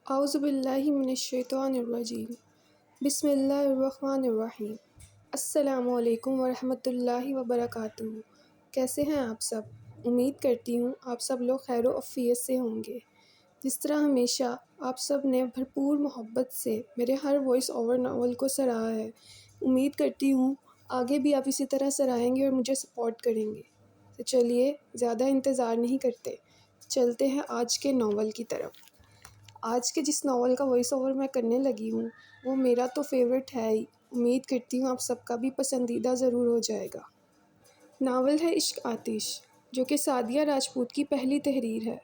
اعوذ باللہ من الشیطان الرجیم بسم اللہ الرحمن الرحیم۔ السلام علیکم ورحمۃ اللہ وبرکاتہ۔ کیسے ہیں آپ سب؟ امید کرتی ہوں آپ سب لوگ خیر و عافیت سے ہوں گے۔ جس طرح ہمیشہ آپ سب نے بھرپور محبت سے میرے ہر وائس اوور ناول کو سراہا ہے، امید کرتی ہوں آگے بھی آپ اسی طرح سراہیں گے اور مجھے سپورٹ کریں گے۔ تو چلیے زیادہ انتظار نہیں کرتے، چلتے ہیں آج کے ناول کی طرف۔ آج کے جس ناول کا وائس اوور میں کرنے لگی ہوں وہ میرا تو فیوریٹ ہے ہی، امید کرتی ہوں آپ سب کا بھی پسندیدہ ضرور ہو جائے گا۔ ناول ہے عشق آتش، جو کہ سعدیہ راجپوت کی پہلی تحریر ہے،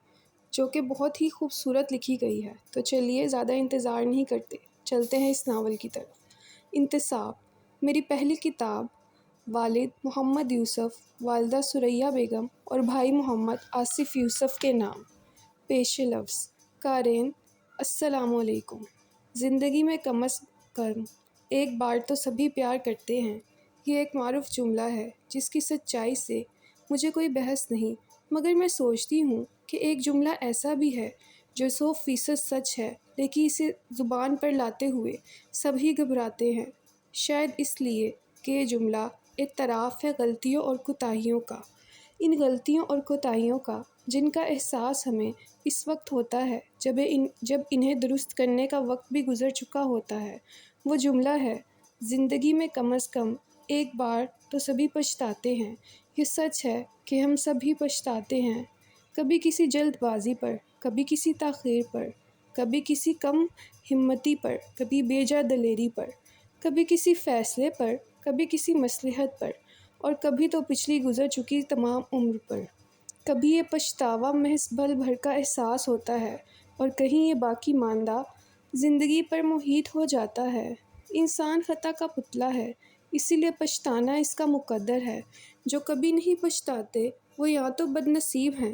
جو کہ بہت ہی خوبصورت لکھی گئی ہے۔ تو چلیے زیادہ انتظار نہیں کرتے، چلتے ہیں اس ناول کی طرف۔ انتصاب میری پہلی کتاب، والد محمد یوسف، والدہ ثریا بیگم اور بھائی محمد آصف یوسف کے نام۔ پیش لفظ۔ قارئین السلام علیکم۔ زندگی میں کم از کم ایک بار تو سبھی پیار کرتے ہیں، یہ ایک معروف جملہ ہے جس کی سچائی سے مجھے کوئی بحث نہیں، مگر میں سوچتی ہوں کہ ایک جملہ ایسا بھی ہے جو 100% سچ ہے، لیکن اسے زبان پر لاتے ہوئے سبھی گھبراتے ہیں، شاید اس لیے کہ یہ جملہ اعتراف ہے غلطیوں اور کوتاہیوں کا، ان غلطیوں اور کوتاہیوں کا جن کا احساس ہمیں اس وقت ہوتا ہے جب انہیں درست کرنے کا وقت بھی گزر چکا ہوتا ہے۔ وہ جملہ ہے، زندگی میں کم از کم ایک بار تو سبھی پچھتاتے ہیں۔ یہ سچ ہے کہ ہم سبھی پچھتاتے ہیں، کبھی کسی جلد بازی پر، کبھی کسی تاخیر پر، کبھی کسی کم ہمتی پر، کبھی بے جا دلیری پر، کبھی کسی فیصلے پر، کبھی کسی مصلحت پر، اور کبھی تو پچھلی گزر چکی تمام عمر پر۔ کبھی یہ پچھتاوا محض پل بھر کا احساس ہوتا ہے اور کہیں یہ باقی ماندہ زندگی پر محیط ہو جاتا ہے۔ انسان خطا کا پتلا ہے، اسی لیے پچھتانا اس کا مقدر ہے۔ جو کبھی نہیں پچھتاتے وہ یا تو بد نصیب ہیں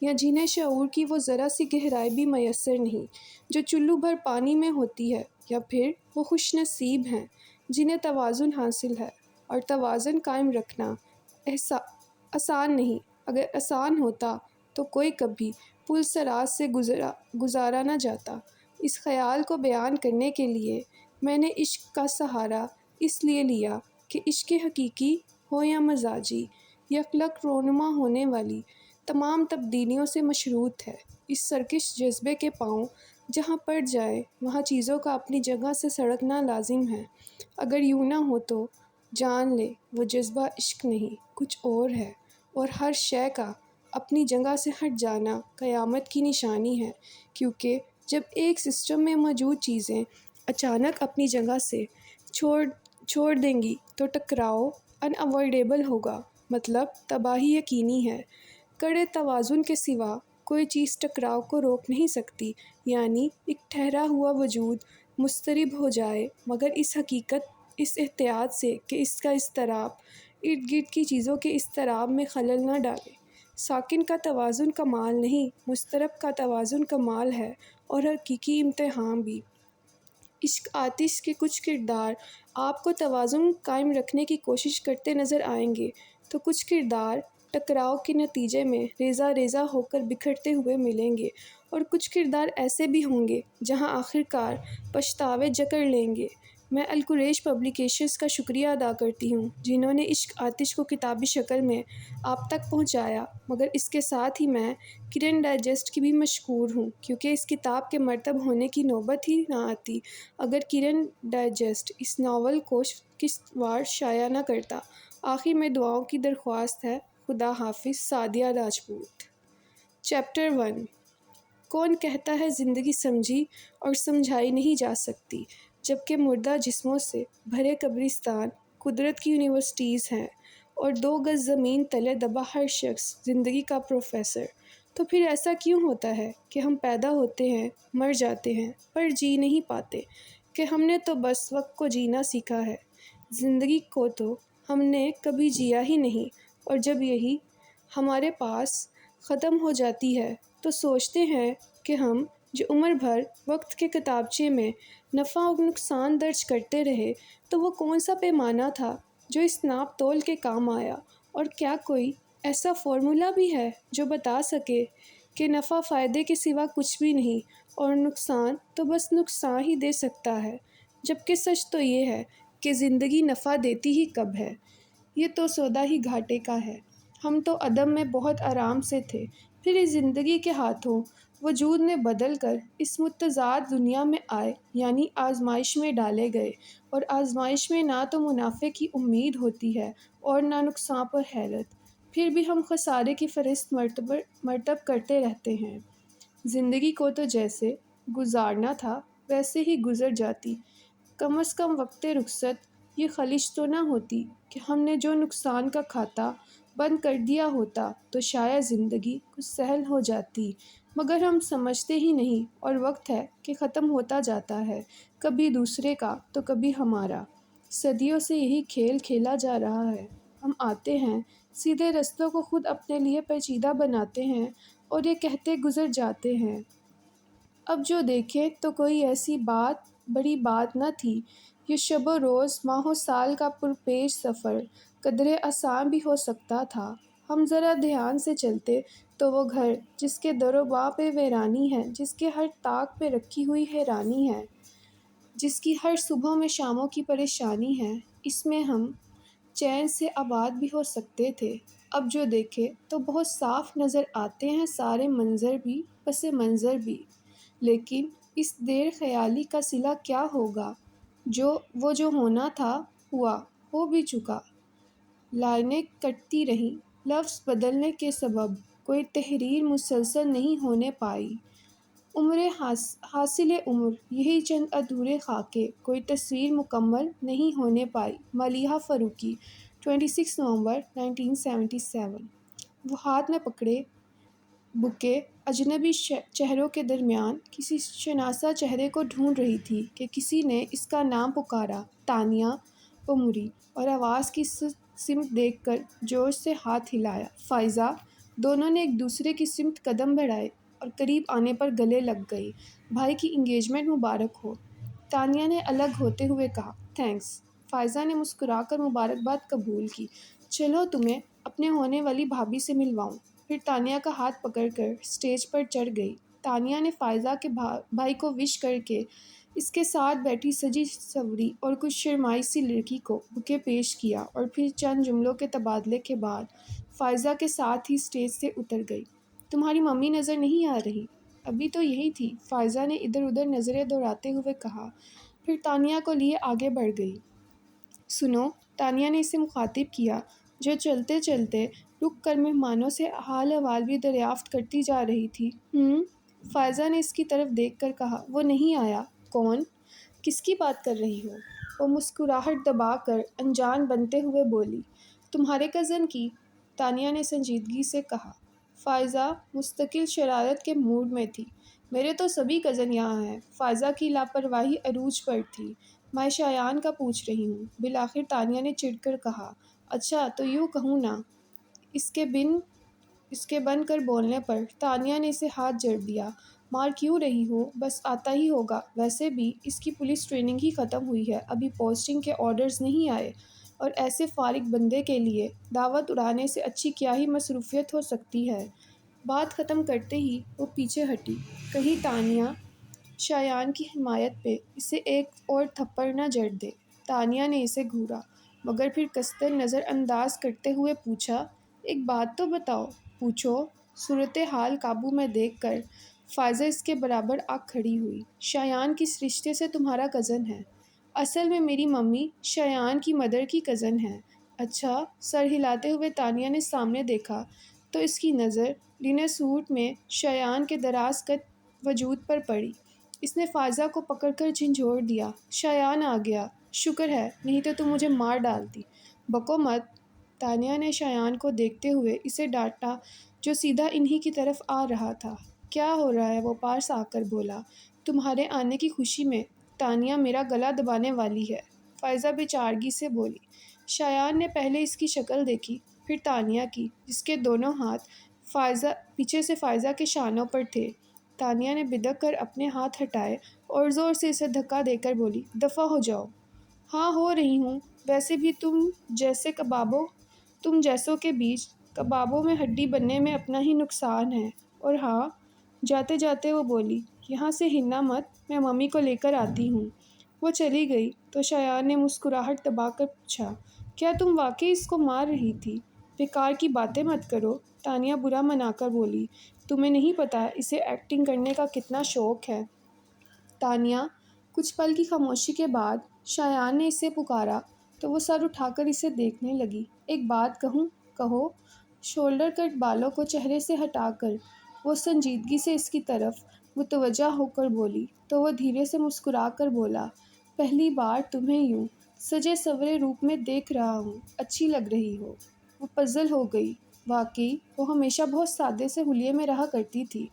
یا جنہیں شعور کی وہ ذرا سی گہرائی بھی میسر نہیں جو چلو بھر پانی میں ہوتی ہے، یا پھر وہ خوش نصیب ہیں جنہیں توازن حاصل ہے، اور توازن قائم رکھنا آسان نہیں۔ اگر آسان ہوتا تو کوئی کبھی پل صراط سے گزارا نہ جاتا۔ اس خیال کو بیان کرنے کے لیے میں نے عشق کا سہارا اس لیے لیا کہ عشق حقیقی ہو یا مزاجی، یکلک رونما ہونے والی تمام تبدیلیوں سے مشروط ہے۔ اس سرکش جذبے کے پاؤں جہاں پڑ جائے وہاں چیزوں کا اپنی جگہ سے سڑکنا لازم ہے۔ اگر یوں نہ ہو تو جان لے وہ جذبہ عشق نہیں، کچھ اور ہے، اور ہر شے کا اپنی جگہ سے ہٹ جانا قیامت کی نشانی ہے، کیونکہ جب ایک سسٹم میں موجود چیزیں اچانک اپنی جگہ سے چھوڑ دیں گی تو ٹکراؤ اناوائڈیبل ہوگا، مطلب تباہی یقینی ہے۔ کڑے توازن کے سوا کوئی چیز ٹکراؤ کو روک نہیں سکتی، یعنی ایک ٹھہرا ہوا وجود مضطرب ہو جائے، مگر اس احتیاط سے کہ اس کا اضطراب ارد گرد کی چیزوں کے اضطراب میں خلل نہ ڈالے۔ ساکن کا توازن کمال نہیں، مضطرب کا توازن کمال ہے، اور حقیقی امتحان بھی۔ عشق آتش کے کچھ کردار آپ کو توازن قائم رکھنے کی کوشش کرتے نظر آئیں گے، تو کچھ کردار ٹکراؤ کے نتیجے میں ریزہ ریزہ ہو کر بکھرتے ہوئے ملیں گے، اور کچھ کردار ایسے بھی ہوں گے جہاں آخرکار پچھتاوے جکڑ لیں گے۔ میں القریش پبلیکیشنز کا شکریہ ادا کرتی ہوں جنہوں نے عشق آتش کو کتابی شکل میں آپ تک پہنچایا، مگر اس کے ساتھ ہی میں کرن ڈائجسٹ کی بھی مشکور ہوں، کیونکہ اس کتاب کے مرتب ہونے کی نوبت ہی نہ آتی اگر کرن ڈائجسٹ اس ناول کو قسط وار شائع نہ کرتا۔ آخر میں دعاؤں کی درخواست ہے۔ خدا حافظ۔ سعدیہ راجپوت۔ چیپٹر 1۔ کون کہتا ہے زندگی سمجھی اور سمجھائی نہیں جا سکتی، جبکہ مردہ جسموں سے بھرے قبرستان قدرت کی یونیورسٹیز ہیں، اور 2 گز زمین تلے دبا ہر شخص زندگی کا پروفیسر۔ تو پھر ایسا کیوں ہوتا ہے کہ ہم پیدا ہوتے ہیں، مر جاتے ہیں، پر جی نہیں پاتے؟ کہ ہم نے تو بس وقت کو جینا سیکھا ہے، زندگی کو تو ہم نے کبھی جیا ہی نہیں، اور جب یہی ہمارے پاس ختم ہو جاتی ہے تو سوچتے ہیں کہ ہم جو عمر بھر وقت کے کتابچے میں نفع و نقصان درج کرتے رہے، تو وہ کون سا پیمانہ تھا جو اس ناپ تول کے کام آیا؟ اور کیا کوئی ایسا فارمولا بھی ہے جو بتا سکے کہ نفع فائدے کے سوا کچھ بھی نہیں، اور نقصان تو بس نقصان ہی دے سکتا ہے، جبکہ سچ تو یہ ہے کہ زندگی نفع دیتی ہی کب ہے۔ یہ تو سودا ہی گھاٹے کا ہے۔ ہم تو عدم میں بہت آرام سے تھے، پھر اس زندگی کے ہاتھوں وجود میں بدل کر اس متضاد دنیا میں آئے، یعنی آزمائش میں ڈالے گئے، اور آزمائش میں نہ تو منافع کی امید ہوتی ہے اور نہ نقصان پر حیرت، پھر بھی ہم خسارے کی فہرست مرتب کرتے رہتے ہیں۔ زندگی کو تو جیسے گزارنا تھا ویسے ہی گزر جاتی، کم از کم وقت رخصت یہ خلش تو نہ ہوتی کہ ہم نے جو نقصان کا کھاتا بند کر دیا ہوتا تو شاید زندگی کچھ سہل ہو جاتی، مگر ہم سمجھتے ہی نہیں، اور وقت ہے کہ ختم ہوتا جاتا ہے، کبھی دوسرے کا تو کبھی ہمارا۔ صدیوں سے یہی کھیل کھیلا جا رہا ہے۔ ہم آتے ہیں، سیدھے رستوں کو خود اپنے لیے پیچیدہ بناتے ہیں اور یہ کہتے گزر جاتے ہیں اب جو دیکھیں تو کوئی ایسی بڑی بات نہ تھی۔ یہ شب و روز، ماہ و سال کا پرپیش سفر قدرے آسان بھی ہو سکتا تھا۔ ہم ذرا دھیان سے چلتے تو وہ گھر جس کے در و باں پہ ویرانی ہے، جس کے ہر طاق پہ رکھی ہوئی حیرانی ہے، جس کی ہر صبح میں شاموں کی پریشانی ہے، اس میں ہم چین سے آباد بھی ہو سکتے تھے۔ اب جو دیکھے تو بہت صاف نظر آتے ہیں سارے منظر بھی، پس منظر بھی، لیکن اس دیر خیالی کا صلہ کیا ہوگا؟ وہ جو ہونا تھا ہوا، ہو بھی چکا۔ لائنیں کٹتی رہیں، لفظ بدلنے کے سبب کوئی تحریر مسلسل نہیں ہونے پائی۔ عمر حاصل عمر، یہی چند ادھورے خاکے، کوئی تصویر مکمل نہیں ہونے پائی۔ ملیحہ فاروقی، 26 نومبر 1977۔ وہ ہاتھ میں پکڑے بُکے اجنبی چہروں کے درمیان کسی شناسا چہرے کو ڈھونڈ رہی تھی کہ کسی نے اس کا نام پکارا، تانیہ۔ وہ مڑی اور آواز کی سمت دیکھ کر جوش سے ہاتھ ہلایا، فائزہ۔ دونوں نے ایک دوسرے کی سمت قدم بڑھائے اور قریب آنے پر گلے لگ گئی۔ بھائی کی انگیجمنٹ مبارک ہو، تانیہ نے الگ ہوتے ہوئے کہا۔ تھینکس، فائزہ نے مسکرا کر مبارکباد قبول کی۔ چلو تمہیں اپنے ہونے والی بھابھی سے ملواؤں۔ پھر تانیہ کا ہاتھ پکڑ کر اسٹیج پر چڑھ گئی۔ تانیہ نے فائزہ کے بھائی کو وش کر کے اس کے ساتھ بیٹھی سجی سنوری اور کچھ شرمائی سی لڑکی کو بُکے پیش کیا، اور پھر چند جملوں کے تبادلے کے بعد فائزہ کے ساتھ ہی اسٹیج سے اتر گئی۔ تمہاری ممی نظر نہیں آ رہی؟ ابھی تو یہی تھی، فائزہ نے ادھر ادھر نظریں دوڑاتے ہوئے کہا، پھر تانیہ کو لیے آگے بڑھ گئی۔ سنو، تانیہ نے اسے مخاطب کیا، جو چلتے چلتے رک کر مہمانوں سے حال احوال بھی دریافت کرتی جا رہی تھی۔ فائزہ نے اس کی طرف دیکھ کر کہا، وہ نہیں آیا؟ کون؟ کس کی بات کر رہی ہو؟ وہ مسکراہٹ دبا کر انجان بنتے ہوئے بولی، تمہارے کزن کی۔ تانیہ نے سنجیدگی سے کہا۔ فائزہ مستقل شرارت کے موڈ میں تھی۔ میرے تو سبھی کزن یہاں ہیں۔ فائزہ کی لاپرواہی عروج پر تھی۔ میں شایان کا پوچھ رہی ہوں، بالآخر تانیہ نے چڑھ کر کہا۔ اچھا تو یوں کہوں نا؟ اس کے بن کر بولنے پر تانیہ نے اسے ہاتھ جڑ دیا۔ مار کیوں رہی ہو؟ بس آتا ہی ہوگا، ویسے بھی اس کی پولیس ٹریننگ ہی ختم ہوئی ہے، ابھی پوسٹنگ کے آرڈرز نہیں آئے، اور ایسے فارغ بندے کے لیے دعوت اڑانے سے اچھی کیا ہی مصروفیت ہو سکتی ہے۔ بات ختم کرتے ہی وہ پیچھے ہٹی، کہیں تانیہ شایان کی حمایت پہ اسے ایک اور تھپڑ نہ جڑ دے۔ تانیہ نے اسے گھورا، مگر پھر کستر نظر انداز کرتے ہوئے پوچھا، ایک بات تو بتاؤ۔ پوچھو۔ صورتحال قابو میں دیکھ کر فائزہ اس کے برابر آ کھڑی ہوئی۔ شایان کس رشتے سے تمہارا کزن ہے؟ اصل میں میری ممی شایان کی مدر کی کزن ہے۔ اچھا؟ سر ہلاتے ہوئے تانیہ نے سامنے دیکھا تو اس کی نظر ڈنر سوٹ میں شایان کے دراز قد وجود پر پڑی۔ اس نے فائزہ کو پکڑ کر جھنجھوڑ دیا۔ شایان آ گیا، شکر ہے، نہیں تو تم مجھے مار ڈالتی۔ بکو مت۔ تانیہ نے شایان کو دیکھتے ہوئے اسے ڈانٹا جو سیدھا انہی کی طرف آ رہا تھا۔ کیا ہو رہا ہے؟ وہ پاس آ کر بولا۔ تمہارے آنے کی خوشی میں تانیہ میرا گلا دبانے والی ہے، فائزہ بے چارگی سے بولی۔ شایان نے پہلے اس کی شکل دیکھی، پھر تانیہ کی، جس کے دونوں ہاتھ پیچھے سے فائزہ کے شانوں پر تھے۔ تانیہ نے بدک کر اپنے ہاتھ ہٹائے اور زور سے اسے دھکا دے کر بولی، دفع ہو جاؤ۔ ہاں ہو رہی ہوں، ویسے بھی تم جیسوں کے بیچ کبابوں میں ہڈی بننے میں اپنا ہی نقصان ہے۔ اور ہاں، جاتے جاتے وہ بولی، یہاں سے ہلنا مت، میں ممی کو لے کر آتی ہوں۔ وہ چلی گئی تو شایان نے مسکراہٹ دبا کر پوچھا، کیا تم واقعی اس کو مار رہی تھی؟ بیکار کی باتیں مت کرو، تانیہ برا منا کر بولی، تمہیں نہیں پتہ اسے ایکٹنگ کرنے کا کتنا شوق ہے۔ تانیہ، کچھ پل کی خاموشی کے بعد شایان نے اسے پکارا تو وہ سر اٹھا کر اسے دیکھنے لگی۔ ایک بات کہوں؟ کہو۔ شولڈر کٹ بالوں کو چہرے سے ہٹا کر وہ سنجیدگی سے اس کی طرف متوجہ ہو کر بولی تو وہ دھیرے سے مسکرا کر بولا، پہلی بار تمہیں یوں سجے سورے روپ میں دیکھ رہا ہوں، اچھی لگ رہی ہو۔ وہ پزل ہو گئی، واقعی وہ ہمیشہ بہت سادے سے حلیے میں رہا کرتی تھی،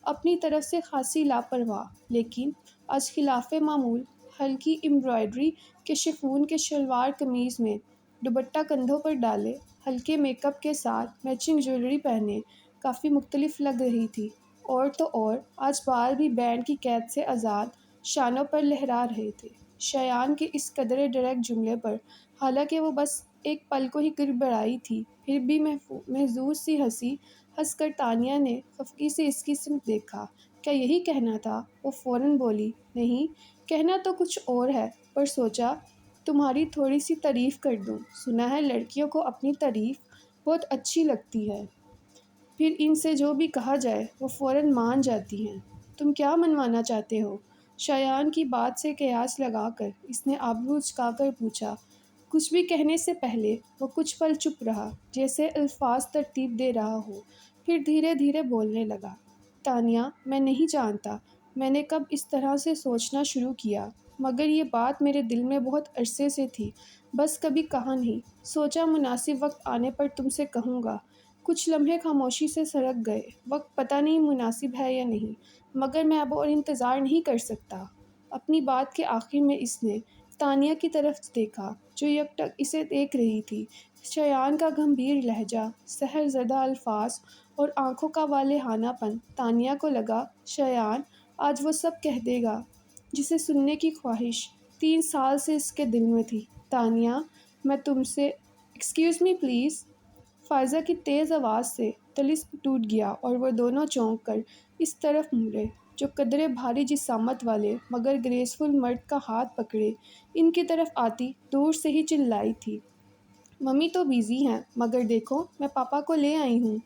اپنی طرف سے خاصی لاپرواہ، لیکن آج خلاف معمول ہلکی امبرائڈری کے شفون کے شلوار قمیض میں دوپٹہ کندھوں پر ڈالے، ہلکے میک اپ کے ساتھ میچنگ جیولری پہنے کافی مختلف لگ رہی تھی۔ اور تو اور آج بال بھی بینڈ کی قید سے آزاد شانوں پر لہرا رہے تھے۔ شایان کے اس قدرے ڈائریکٹ جملے پر حالانکہ وہ بس ایک پل کو ہی گڑبڑائی تھی، پھر بھی محظوظ سی ہنس کر تانیہ نے خفگی سے اس کی سمت دیکھا۔ کیا یہی کہنا تھا؟ وہ فوراً بولی، نہیں، کہنا تو کچھ اور ہے، پر سوچا تمہاری تھوڑی سی تعریف کر دوں، سنا ہے لڑکیوں کو اپنی تعریف بہت اچھی لگتی ہے، پھر ان سے جو بھی کہا جائے وہ فوراً مان جاتی ہیں۔ تم کیا منوانا چاہتے ہو؟ شایان کی بات سے قیاس لگا کر اس نے آبرو اچکا کر پوچھا۔ کچھ بھی کہنے سے پہلے وہ کچھ پل چپ رہا، جیسے الفاظ ترتیب دے رہا ہو، پھر دھیرے دھیرے بولنے لگا، تانیہ، میں نہیں جانتا میں نے کب اس طرح سے سوچنا شروع کیا، مگر یہ بات میرے دل میں بہت عرصے سے تھی، بس کبھی کہا نہیں، سوچا مناسب وقت آنے پر تم سے کہوں گا۔ کچھ لمحے خاموشی سے سرک گئے، وقت پتہ نہیں مناسب ہے یا نہیں، مگر میں اب اور انتظار نہیں کر سکتا۔ اپنی بات کے آخر میں اس نے تانیہ کی طرف دیکھا جو یک ٹک اسے دیکھ رہی تھی۔ شایان کا گمبھیر لہجہ، سحر زدہ الفاظ اور آنکھوں کا والہانہ پن، تانیہ کو لگا شایان آج وہ سب کہہ دے گا جسے سننے کی خواہش 3 سال سے اس کے دل میں تھی۔ تانیہ، میں تم سے ایکسکیوز می پلیز۔ فائزہ کی تیز آواز سے طلسم ٹوٹ گیا اور وہ دونوں چونک کر اس طرف مڑے جو قدرے بھاری جسامت والے مگر گریسفل مرد کا ہاتھ پکڑے ان کی طرف آتی دور سے ہی چلائی تھی، ممی تو بیزی ہیں، مگر دیکھو میں پاپا کو لے آئی ہوں۔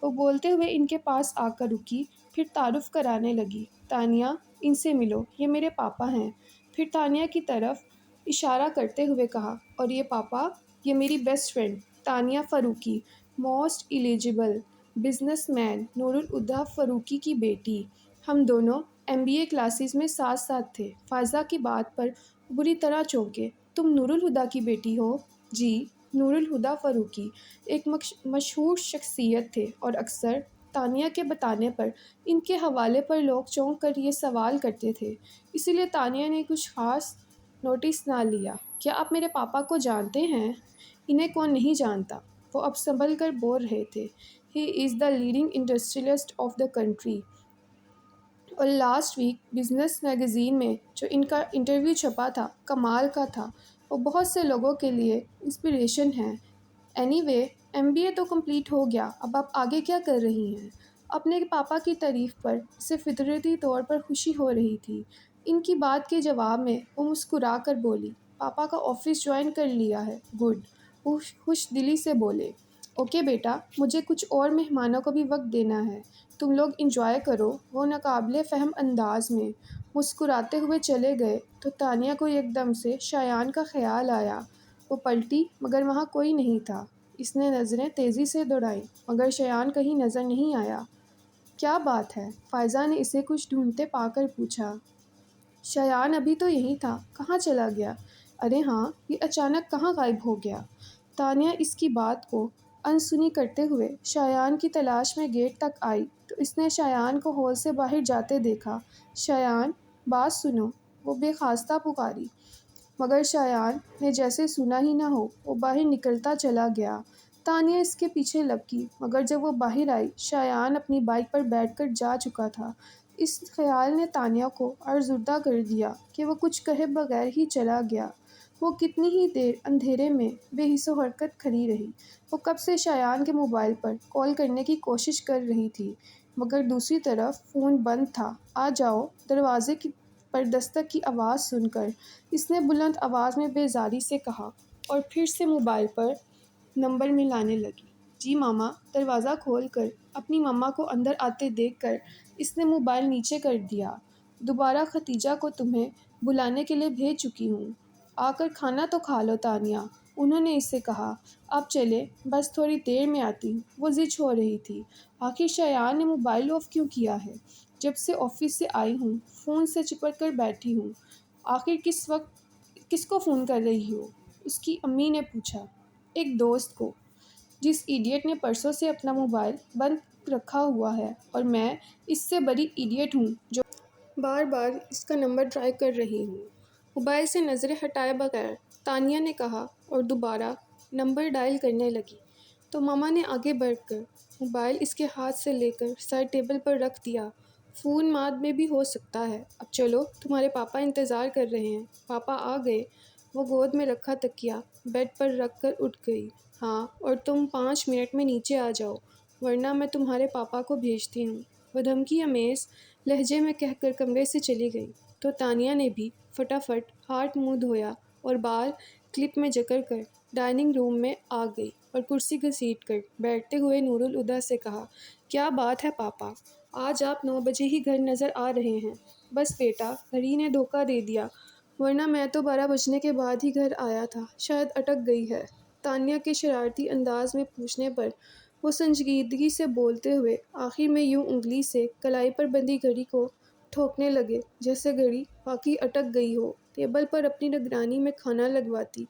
وہ بولتے ہوئے ان کے پاس آ کر رکی، پھر تعارف کرانے لگی، تانیہ، ان سے ملو، یہ میرے پاپا ہیں۔ پھر تانیہ کی طرف اشارہ کرتے ہوئے کہا، اور یہ پاپا، یہ میری best friend Tania Farooqui, most eligible business man Noor ul-Huda Farooqui کی بیٹی۔ ہم دونوں MBA کلاسز میں ساتھ ساتھ تھے۔ فائزہ کی بات پر بری طرح چونکے، تم نور الہدیٰ کی بیٹی ہو؟ جی، نور الہدیٰ فاروقی ایک مشہور شخصیت تھے اور اکثر تانیہ کے بتانے پر ان کے حوالے پر لوگ چونک کر یہ سوال کرتے تھے، اسی لیے تانیہ نے کچھ خاص نوٹس نہ لیا۔ کیا آپ میرے پاپا کو جانتے ہیں؟ انہیں کون نہیں جانتا؟ وہ اب سنبھل کر بول رہے تھے، he is the leading industrialist of the country, اور لاسٹ ویک بزنس میگزین میں جو ان کا انٹرویو چھپا تھا کمال کا تھا، وہ بہت سے لوگوں کے لیے انسپریشن ہے۔ اینی وے، MBA تو کمپلیٹ ہو گیا، اب آپ آگے کیا کر رہی ہیں؟ اپنے پاپا کی تعریف پر اسے فطرتی طور پر خوشی ہو رہی تھی۔ ان کی بات کے جواب میں وہ مسکرا کر بولی، پاپا کا آفس جوائن کر لیا ہے، گڈ۔ وہ خوش دلی سے بولے، اوکے بیٹا، مجھے کچھ اور مہمانوں کو بھی وقت دینا ہے، تم لوگ انجوائے کرو۔ وہ ناقابل فہم انداز میں مسکراتے ہوئے چلے گئے تو تانیہ کو ایک دم سے شایان کا خیال آیا۔ وہ پلٹی مگر وہاں کوئی نہیں تھا۔ اس نے نظریں تیزی سے دوڑائیں مگر شایان کہیں نظر نہیں آیا۔ کیا بات ہے؟ فائزہ نے اسے کچھ ڈھونڈتے پا کر پوچھا۔ شایان ابھی تو یہیں تھا، کہاں چلا گیا؟ ارے ہاں، یہ اچانک کہاں غائب ہو گیا؟ تانیہ اس کی بات کو انسنی کرتے ہوئے شایان کی تلاش میں گیٹ تک آئی تو اس نے شایان کو ہال سے باہر جاتے دیکھا۔ شایان، بات سنو، وہ بے خواستہ پکاری، مگر شایان نے جیسے سنا ہی نہ ہو، وہ باہر نکلتا چلا گیا۔ تانیہ اس کے پیچھے لپکی مگر جب وہ باہر آئی شایان اپنی بائک پر بیٹھ کر جا چکا تھا۔ اس خیال نے تانیہ کو افسردہ کر دیا کہ وہ کچھ کہے بغیر ہی چلا گیا۔ وہ کتنی ہی دیر اندھیرے میں بے حس و حرکت کھڑی رہی۔ وہ کب سے شایان کے موبائل پر کال کرنے کی کوشش کر رہی تھی، مگر دوسری طرف فون بند تھا۔ آ جاؤ، دروازے پر دستک کی آواز سن کر اس نے بلند آواز میں بیزاری سے کہا اور پھر سے موبائل پر نمبر ملانے لگی۔ جی ماما۔ دروازہ کھول کر اپنی ماما کو اندر آتے دیکھ کر اس نے موبائل نیچے کر دیا۔ دوبارہ ختیجہ کو تمہیں بلانے کے لیے بھیج چکی ہوں، آ کر کھانا تو کھا لو تانیہ، انہوں نے اس سے کہا۔ اب چلے، بس تھوڑی دیر میں آتی ہوں۔ وہ ضد ہو رہی تھی۔ آخر شایان نے موبائل آف کیوں کیا ہے؟ جب سے آفس سے آئی ہوں فون سے چپٹ کر بیٹھی ہوں۔ آخر کس کو فون کر رہی ہو؟ اس کی امی نے پوچھا۔ ایک دوست کو، جس ایڈیٹ نے پرسوں سے اپنا موبائل بند رکھا ہوا ہے، اور میں اس سے بڑی ایڈیٹ ہوں جو بار بار اس کا نمبر ٹرائی کر رہی ہوں۔ موبائل سے نظریں ہٹائے بغیر تانیہ نے کہا اور دوبارہ نمبر ڈائل کرنے لگی تو ماما نے آگے بڑھ کر موبائل اس کے ہاتھ سے لے کر سائڈ ٹیبل پر رکھ دیا۔ فون ماد میں بھی ہو سکتا ہے، اب چلو، تمہارے پاپا انتظار کر رہے ہیں۔ پاپا آ گئے؟ وہ گود میں رکھا تکیہ بیڈ پر رکھ کر اٹھ گئی۔ ہاں، اور تم 5 منٹ میں نیچے آ جاؤ، ورنہ میں تمہارے پاپا کو بھیجتی ہوں، وہ دھمکی آمیز لہجے میں کہہ کر کمرے سے چلی گئی تو تانیہ نے بھی فٹافٹ ہاتھ منہ دھویا اور بال کلپ میں جکڑ کر ڈائننگ روم میں آ گئی اور کرسی گھسیٹ کر بیٹھتے ہوئے نور الہدیٰ سے کہا، کیا بات ہے پاپا، آج آپ 9 بجے ہی گھر نظر آ رہے ہیں؟ بس بیٹا، گھڑی نے دھوکہ دے دیا، ورنہ میں تو 12 بجنے کے بعد ہی گھر آیا تھا، شاید اٹک گئی ہے۔ تانیہ کے شرارتی انداز میں پوچھنے پر وہ سنجیدگی سے بولتے ہوئے آخر میں یوں انگلی سے کلائی پر بندھی گھڑی کو ٹھوکنے لگے جیسے گھڑی واقعی اٹک گئی ہو۔ ٹیبل پر اپنی نگرانی میں کھانا لگواتی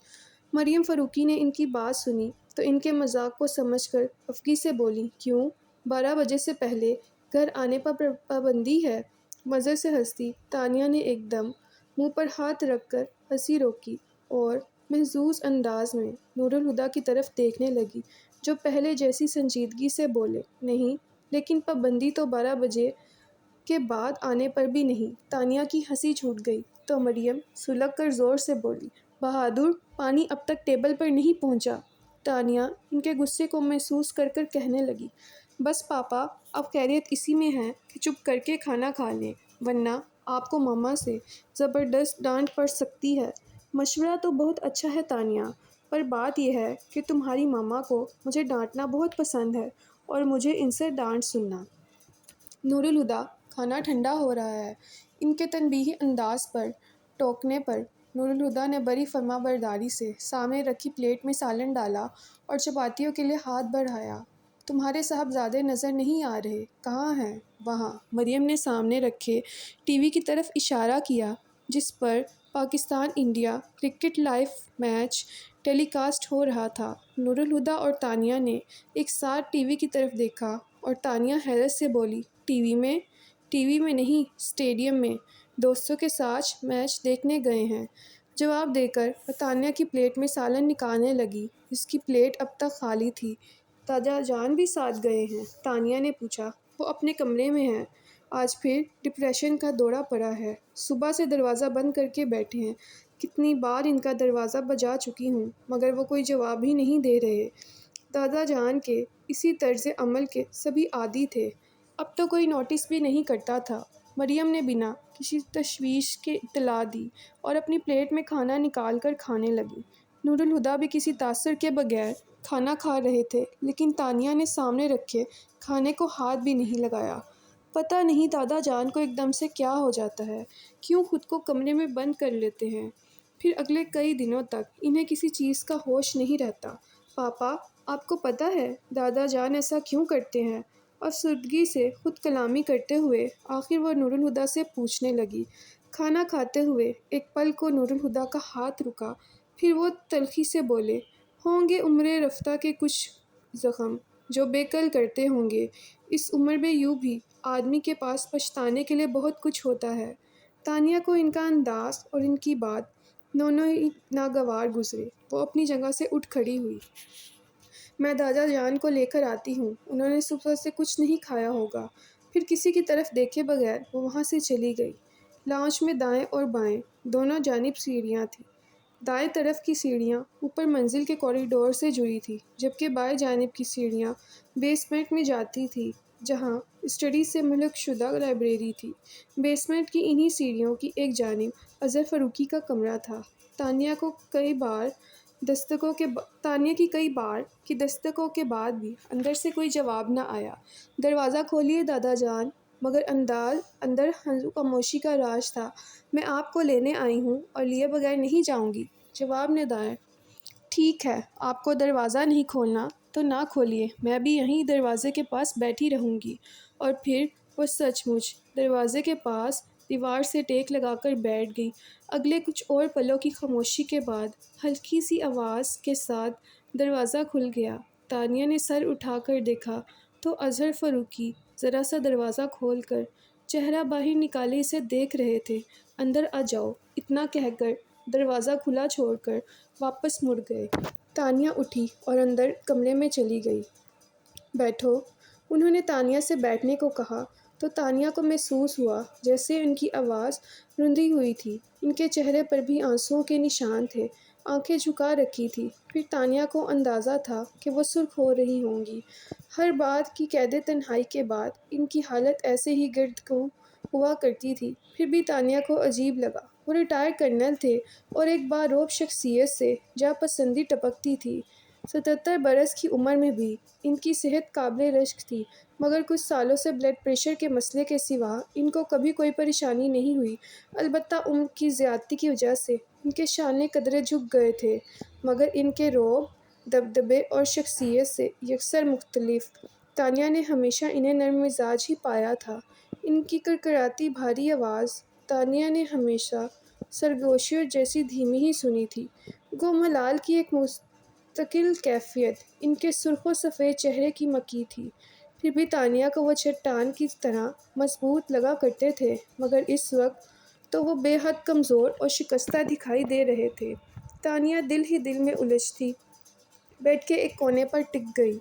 مریم فاروقی نے ان کی بات سنی تو ان کے مذاق کو سمجھ کر افگی سے بولی، کیوں، 12 بجے سے پہلے گھر آنے پر پابندی ہے؟ مزے سے ہنسی تانیہ نے ایک دم منہ پر ہاتھ رکھ کر ہنسی روکی اور محظوظ انداز میں نور الہدیٰ کی طرف دیکھنے لگی جو پہلے جیسی سنجیدگی سے بولے، نہیں، لیکن پابندی تو 12 بجے کے بعد آنے پر بھی نہیں۔ تانیہ کی ہنسی چھوٹ گئی تو مریم سلگ کر زور سے بولی، بہادر، پانی اب تک ٹیبل پر نہیں پہنچا۔ تانیہ ان کے غصے کو محسوس کر کر کہنے لگی، بس پاپا، اب خیریت اسی میں ہے کہ چپ کر کے کھانا کھا لیں، ورنہ آپ کو ماما سے زبردست ڈانٹ پڑ سکتی ہے۔ مشورہ تو بہت اچھا ہے تانیہ، پر بات یہ ہے کہ تمہاری ماما کو مجھے ڈانٹنا بہت پسند ہے اور مجھے ان سے ڈانٹ سننا۔ نور الہدیٰ، کھانا ٹھنڈا ہو رہا ہے۔ ان کے تنبیہی انداز پر ٹوکنے پر نور الہدیٰ نے بڑی فرمانبرداری سے سامنے رکھی پلیٹ میں سالن ڈالا اور چپاتیوں کے لیے ہاتھ بڑھایا۔ تمہارے صاحبزادے نظر نہیں آ رہے، کہاں ہیں؟ وہاں۔ مریم نے سامنے رکھے ٹی وی کی طرف اشارہ کیا جس پر Pakistan India cricket live match telecast ہو رہا تھا۔ نور الہدیٰ اور تانیہ نے ایک ساتھ ٹی وی کی طرف دیکھا اور تانیہ حیرت سے بولی، ٹی وی میں؟ ٹی وی میں نہیں، اسٹیڈیم میں، دوستوں کے ساتھ میچ دیکھنے گئے ہیں، جواب دے کر وہ تانیہ کی پلیٹ میں سالن نکالنے لگی جس کی پلیٹ اب تک خالی تھی۔ دادا جان بھی ساتھ گئے ہیں؟ تانیہ نے پوچھا۔ وہ اپنے کمرے میں ہیں، آج پھر ڈپریشن کا دورہ پڑا ہے، صبح سے دروازہ بند کر کے بیٹھے ہیں، کتنی بار ان کا دروازہ بجا چکی ہوں مگر وہ کوئی جواب ہی نہیں دے رہے۔ دادا جان کے اسی طرز عمل کے سبھی عادی تھے، اب تو کوئی نوٹس بھی نہیں کرتا تھا۔ مریم نے بنا کسی تشویش کے اطلاع دی اور اپنی پلیٹ میں کھانا نکال کر کھانے لگی۔ نور الہدیٰ بھی کسی تاثر کے بغیر کھانا کھا رہے تھے لیکن تانیہ نے سامنے رکھے کھانے کو ہاتھ بھی نہیں لگایا۔ پتہ نہیں دادا جان کو ایک دم سے کیا ہو جاتا ہے، کیوں خود کو کمرے میں بند کر لیتے ہیں، پھر اگلے کئی دنوں تک انہیں کسی چیز کا ہوش نہیں رہتا۔ پاپا، آپ کو پتہ ہے دادا جان ایسا کیوں کرتے ہیں؟ افسردگی سے خود کلامی کرتے ہوئے آخر وہ نور الہدیٰ سے پوچھنے لگی۔ کھانا کھاتے ہوئے ایک پل کو نور الہدیٰ کا ہاتھ رکا، پھر وہ تلخی سے بولے، ہوں گے عمر رفتہ کے کچھ زخم جو بے کل کرتے ہوں گے، اس عمر میں یوں بھی آدمی کے پاس پچھتانے کے لیے بہت کچھ ہوتا ہے۔ تانیہ کو ان کا انداز اور ان کی بات دونوں ہی ناگوار گزرے۔ وہ اپنی جگہ سے اٹھ کھڑی ہوئی۔ میں دادا جان کو لے کر آتی ہوں، انہوں نے صبح سے کچھ نہیں کھایا ہوگا۔ پھر کسی کی طرف دیکھے بغیر وہ وہاں سے چلی گئی۔ لاؤنج میں دائیں اور بائیں دونوں جانب سیڑھیاں تھیں۔ دائیں طرف کی سیڑھیاں اوپر منزل کے کوریڈور سے جڑی تھیں جبکہ بائیں جانب کی سیڑھیاں بیسمنٹ میں جاتی تھیں۔ جہاں اسٹڈی سے ملک شدہ لائبریری تھی۔ بیسمنٹ کی انہی سیڑھیوں کی ایک جانب اظہر فاروقی کا کمرہ تھا۔ تانیہ کی کئی بار کی دستکوں کے بعد بھی اندر سے کوئی جواب نہ آیا۔ "دروازہ کھولیے دادا جان"، مگر اندر خاموشی کا راز تھا۔ "میں آپ کو لینے آئی ہوں اور لیے بغیر نہیں جاؤں گی"، جواب نے دیا۔ "ٹھیک ہے، آپ کو دروازہ نہیں کھولنا تو نہ کھولیے، میں بھی یہیں دروازے کے پاس بیٹھی رہوں گی"۔ اور پھر وہ سچ مچ دروازے کے پاس دیوار سے ٹیک لگا کر بیٹھ گئی۔ اگلے کچھ اور پلوں کی خاموشی کے بعد ہلکی سی آواز کے ساتھ دروازہ کھل گیا۔ تانیہ نے سر اٹھا کر دیکھا تو اظہر فاروقی ذرا سا دروازہ کھول کر چہرہ باہر نکالے اسے دیکھ رہے تھے۔ "اندر آ جاؤ"، اتنا کہہ کر دروازہ کھلا چھوڑ کر واپس مڑ گئے۔ تانیہ اٹھی اور اندر کمرے میں چلی گئی۔ "بیٹھو"، انہوں نے تانیہ سے بیٹھنے کو کہا تو تانیہ کو محسوس ہوا جیسے ان کی آواز رندی ہوئی تھی۔ ان کے چہرے پر بھی آنسوؤں کے نشان تھے۔ آنکھیں جھکا رکھی تھیں۔ پھر تانیہ کو اندازہ تھا کہ وہ سرخ ہو رہی ہوں گی۔ ہر بات کی قید تنہائی کے بعد ان کی حالت ایسے ہی گردگم ہوا کرتی تھی۔ پھر بھی تانیہ کو عجیب لگا۔ وہ ریٹائرڈ کرنل تھے اور ایک باروب شخصیت سے جاں پسندی ٹپکتی تھی۔ 77 برس کی عمر میں بھی ان کی صحت قابل رشک تھی، مگر کچھ سالوں سے بلڈ پریشر کے مسئلے کے سوا ان کو کبھی کوئی پریشانی نہیں ہوئی۔ البتہ عمر کی زیادتی کی وجہ سے ان کے شانے قدرے جھک گئے تھے، مگر ان کے رعب، دبدبے اور شخصیت سے یکسر مختلف۔ تانیہ نے ہمیشہ انہیں نرم مزاج ہی پایا تھا۔ ان کی کرکراتی بھاری آواز تانیہ نے ہمیشہ سرگوشیوں جیسی دھیمی ہی سنی تھی، گو ملال کی ایک مستقل کیفیت ان کے سرخ و سفید چہرے کی مکی تھی۔ پھر بھی تانیہ کو وہ چٹان کی طرح مضبوط لگا کرتے تھے، مگر اس وقت تو وہ بے حد کمزور اور شکستہ دکھائی دے رہے تھے۔ تانیہ دل ہی دل میں الجھی تھی۔ بیڈ کے ایک کونے پر ٹک گئی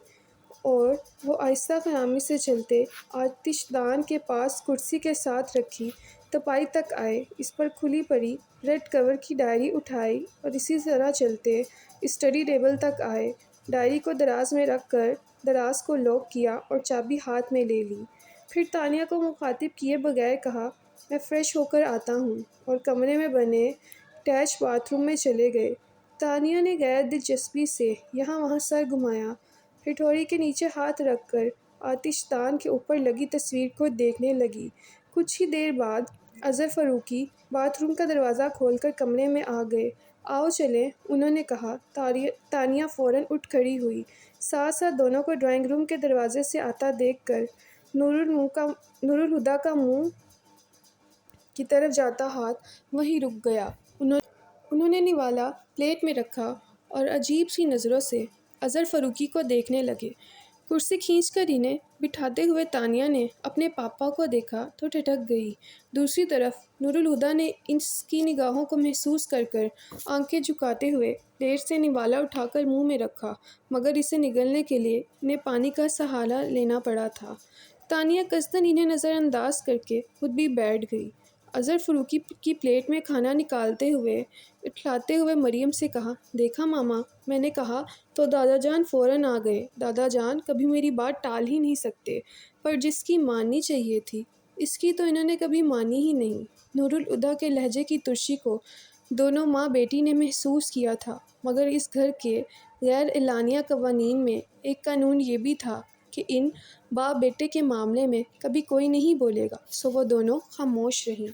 اور وہ آہستہ خرامی سے چلتے آتش دان کے پاس کرسی کے ساتھ رکھی تپائی تک آئے، اس پر کھلی پڑی ریڈ کور کی ڈائری اٹھائی اور اسی طرح چلتے اسٹڈی ٹیبل تک آئے۔ ڈائری کو دراز میں رکھ کر دراز کو لاک کیا اور چابی ہاتھ میں لے لی۔ پھر تانیہ کو مخاطب کیے بغیر کہا، "میں فریش ہو کر آتا ہوں"، اور کمرے میں بنے اٹیچ باتھ روم میں چلے گئے۔ تانیہ نے غیر دلچسپی سے یہاں وہاں سر گھمایا، پھر ٹھوڑی کے نیچے ہاتھ رکھ کر آتش دان کے اوپر لگی تصویر کو دیکھنے لگی۔ کچھ ہی دیر بعد اظہر فاروقی باتھ روم کا دروازہ کھول کر کمرے میں آ گئے۔ "آؤ چلیں"، انہوں نے کہا۔ تانیہ فوراً اٹھ کھڑی ہوئی۔ ساتھ ساتھ دونوں کو ڈرائنگ روم کے دروازے سے آتا دیکھ کر نورالہدیٰ کا منہ کی طرف جاتا ہاتھ وہیں رک گیا۔ انہوں نے نوالہ پلیٹ میں رکھا اور عجیب سی نظروں سے اظہر فاروقی کو دیکھنے لگے۔ کرسی کھینچ کر انہیں بٹھاتے ہوئے تانیہ نے اپنے پاپا کو دیکھا تو ٹھٹک گئی۔ دوسری طرف نورالہدیٰ نے اس کی نگاہوں کو محسوس کر کر آنکھیں جھکاتے ہوئے پلیٹ سے نوالہ اٹھا کر منہ میں رکھا، مگر اسے نگلنے کے لیے انہیں پانی کا سہارا لینا پڑا تھا۔ تانیہ قصداً انہیں نظر انداز کرکے خود بھی بیٹھ گئی۔ اظہر فاروقی کی پلیٹ میں کھانا نکالتے ہوئے اٹھلاتے ہوئے مریم سے کہا، "دیکھا ماما، میں نے کہا تو دادا جان فوراً آ گئے"۔ دادا جان کبھی میری بات ٹال ہی نہیں سکتے، پر جس کی ماننی چاہیے تھی، اس کی تو انہوں نے کبھی مانی ہی نہیں۔ نورالہدیٰ کے لہجے کی ترشی کو دونوں ماں بیٹی نے محسوس کیا تھا، مگر اس گھر کے غیر اعلانیہ قوانین میں ایک قانون یہ بھی تھا کہ ان باپ بیٹے کے معاملے میں کبھی کوئی نہیں بولے گا، سو وہ دونوں خاموش رہیں۔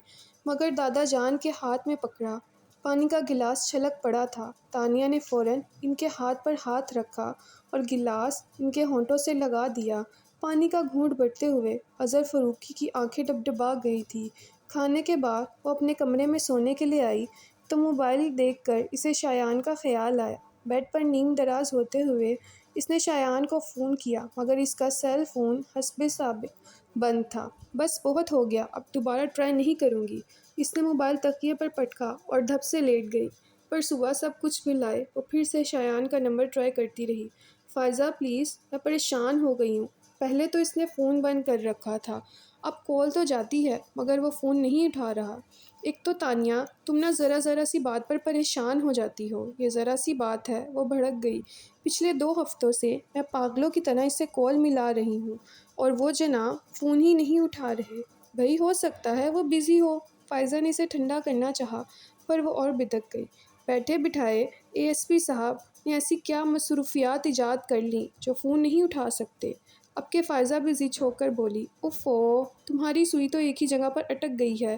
مگر دادا جان کے ہاتھ میں پکڑا پانی کا گلاس چھلک پڑا تھا۔ تانیہ نے فوراً ان کے ہاتھ پر ہاتھ رکھا اور گلاس ان کے ہونٹوں سے لگا دیا۔ پانی کا گھونٹ بھرتے ہوئے اظہر فاروقی کی آنکھیں ڈبڈبا گئی تھیں۔ کھانے کے بعد وہ اپنے کمرے میں سونے کے لیے آئی تو موبائل دیکھ کر اسے شایان کا خیال آیا۔ بیڈ پر نیم دراز ہوتے ہوئے اس نے شایان کو فون کیا، مگر اس کا سیل فون حسبِ سابق بند تھا۔ "بس بہت ہو گیا، اب دوبارہ ٹرائی نہیں کروں گی"، اس نے موبائل تکیے پر پٹکا اور دھپ سے لیٹ گئی۔ پر صبح سب کچھ بھول آئے وہ پھر سے شایان کا نمبر ٹرائی کرتی رہی۔ "فائزہ پلیز، میں پریشان ہو گئی ہوں"۔ پہلے تو اس نے فون بند کر رکھا تھا، اب کال تو جاتی ہے مگر وہ فون نہیں اٹھا رہا۔ ایک تو تانیہ، تم نہ ذرا سی بات پر پریشان ہو جاتی ہو، یہ ذرا سی بات ہے۔ وہ بھڑک گئی۔ پچھلے 2 ہفتوں سے میں پاگلوں کی طرح اس سے کال ملا رہی ہوں اور وہ جناب فون ہی نہیں اٹھا رہے۔ بھئی ہو سکتا ہے وہ بزی ہو۔ فائزہ نے اسے ٹھنڈا کرنا چاہا پر وہ اور بھڑک گئی۔ بیٹھے بٹھائے اے ایس پی صاحب نے ایسی کیا مصروفیات ایجاد کر لیں جو فون نہیں اٹھا سکتے؟ اب کہ فائزہ بھی ضد ہو کر بولی، اوفو، تمہاری سوئی تو ایک ہی جگہ پر اٹک گئی ہے۔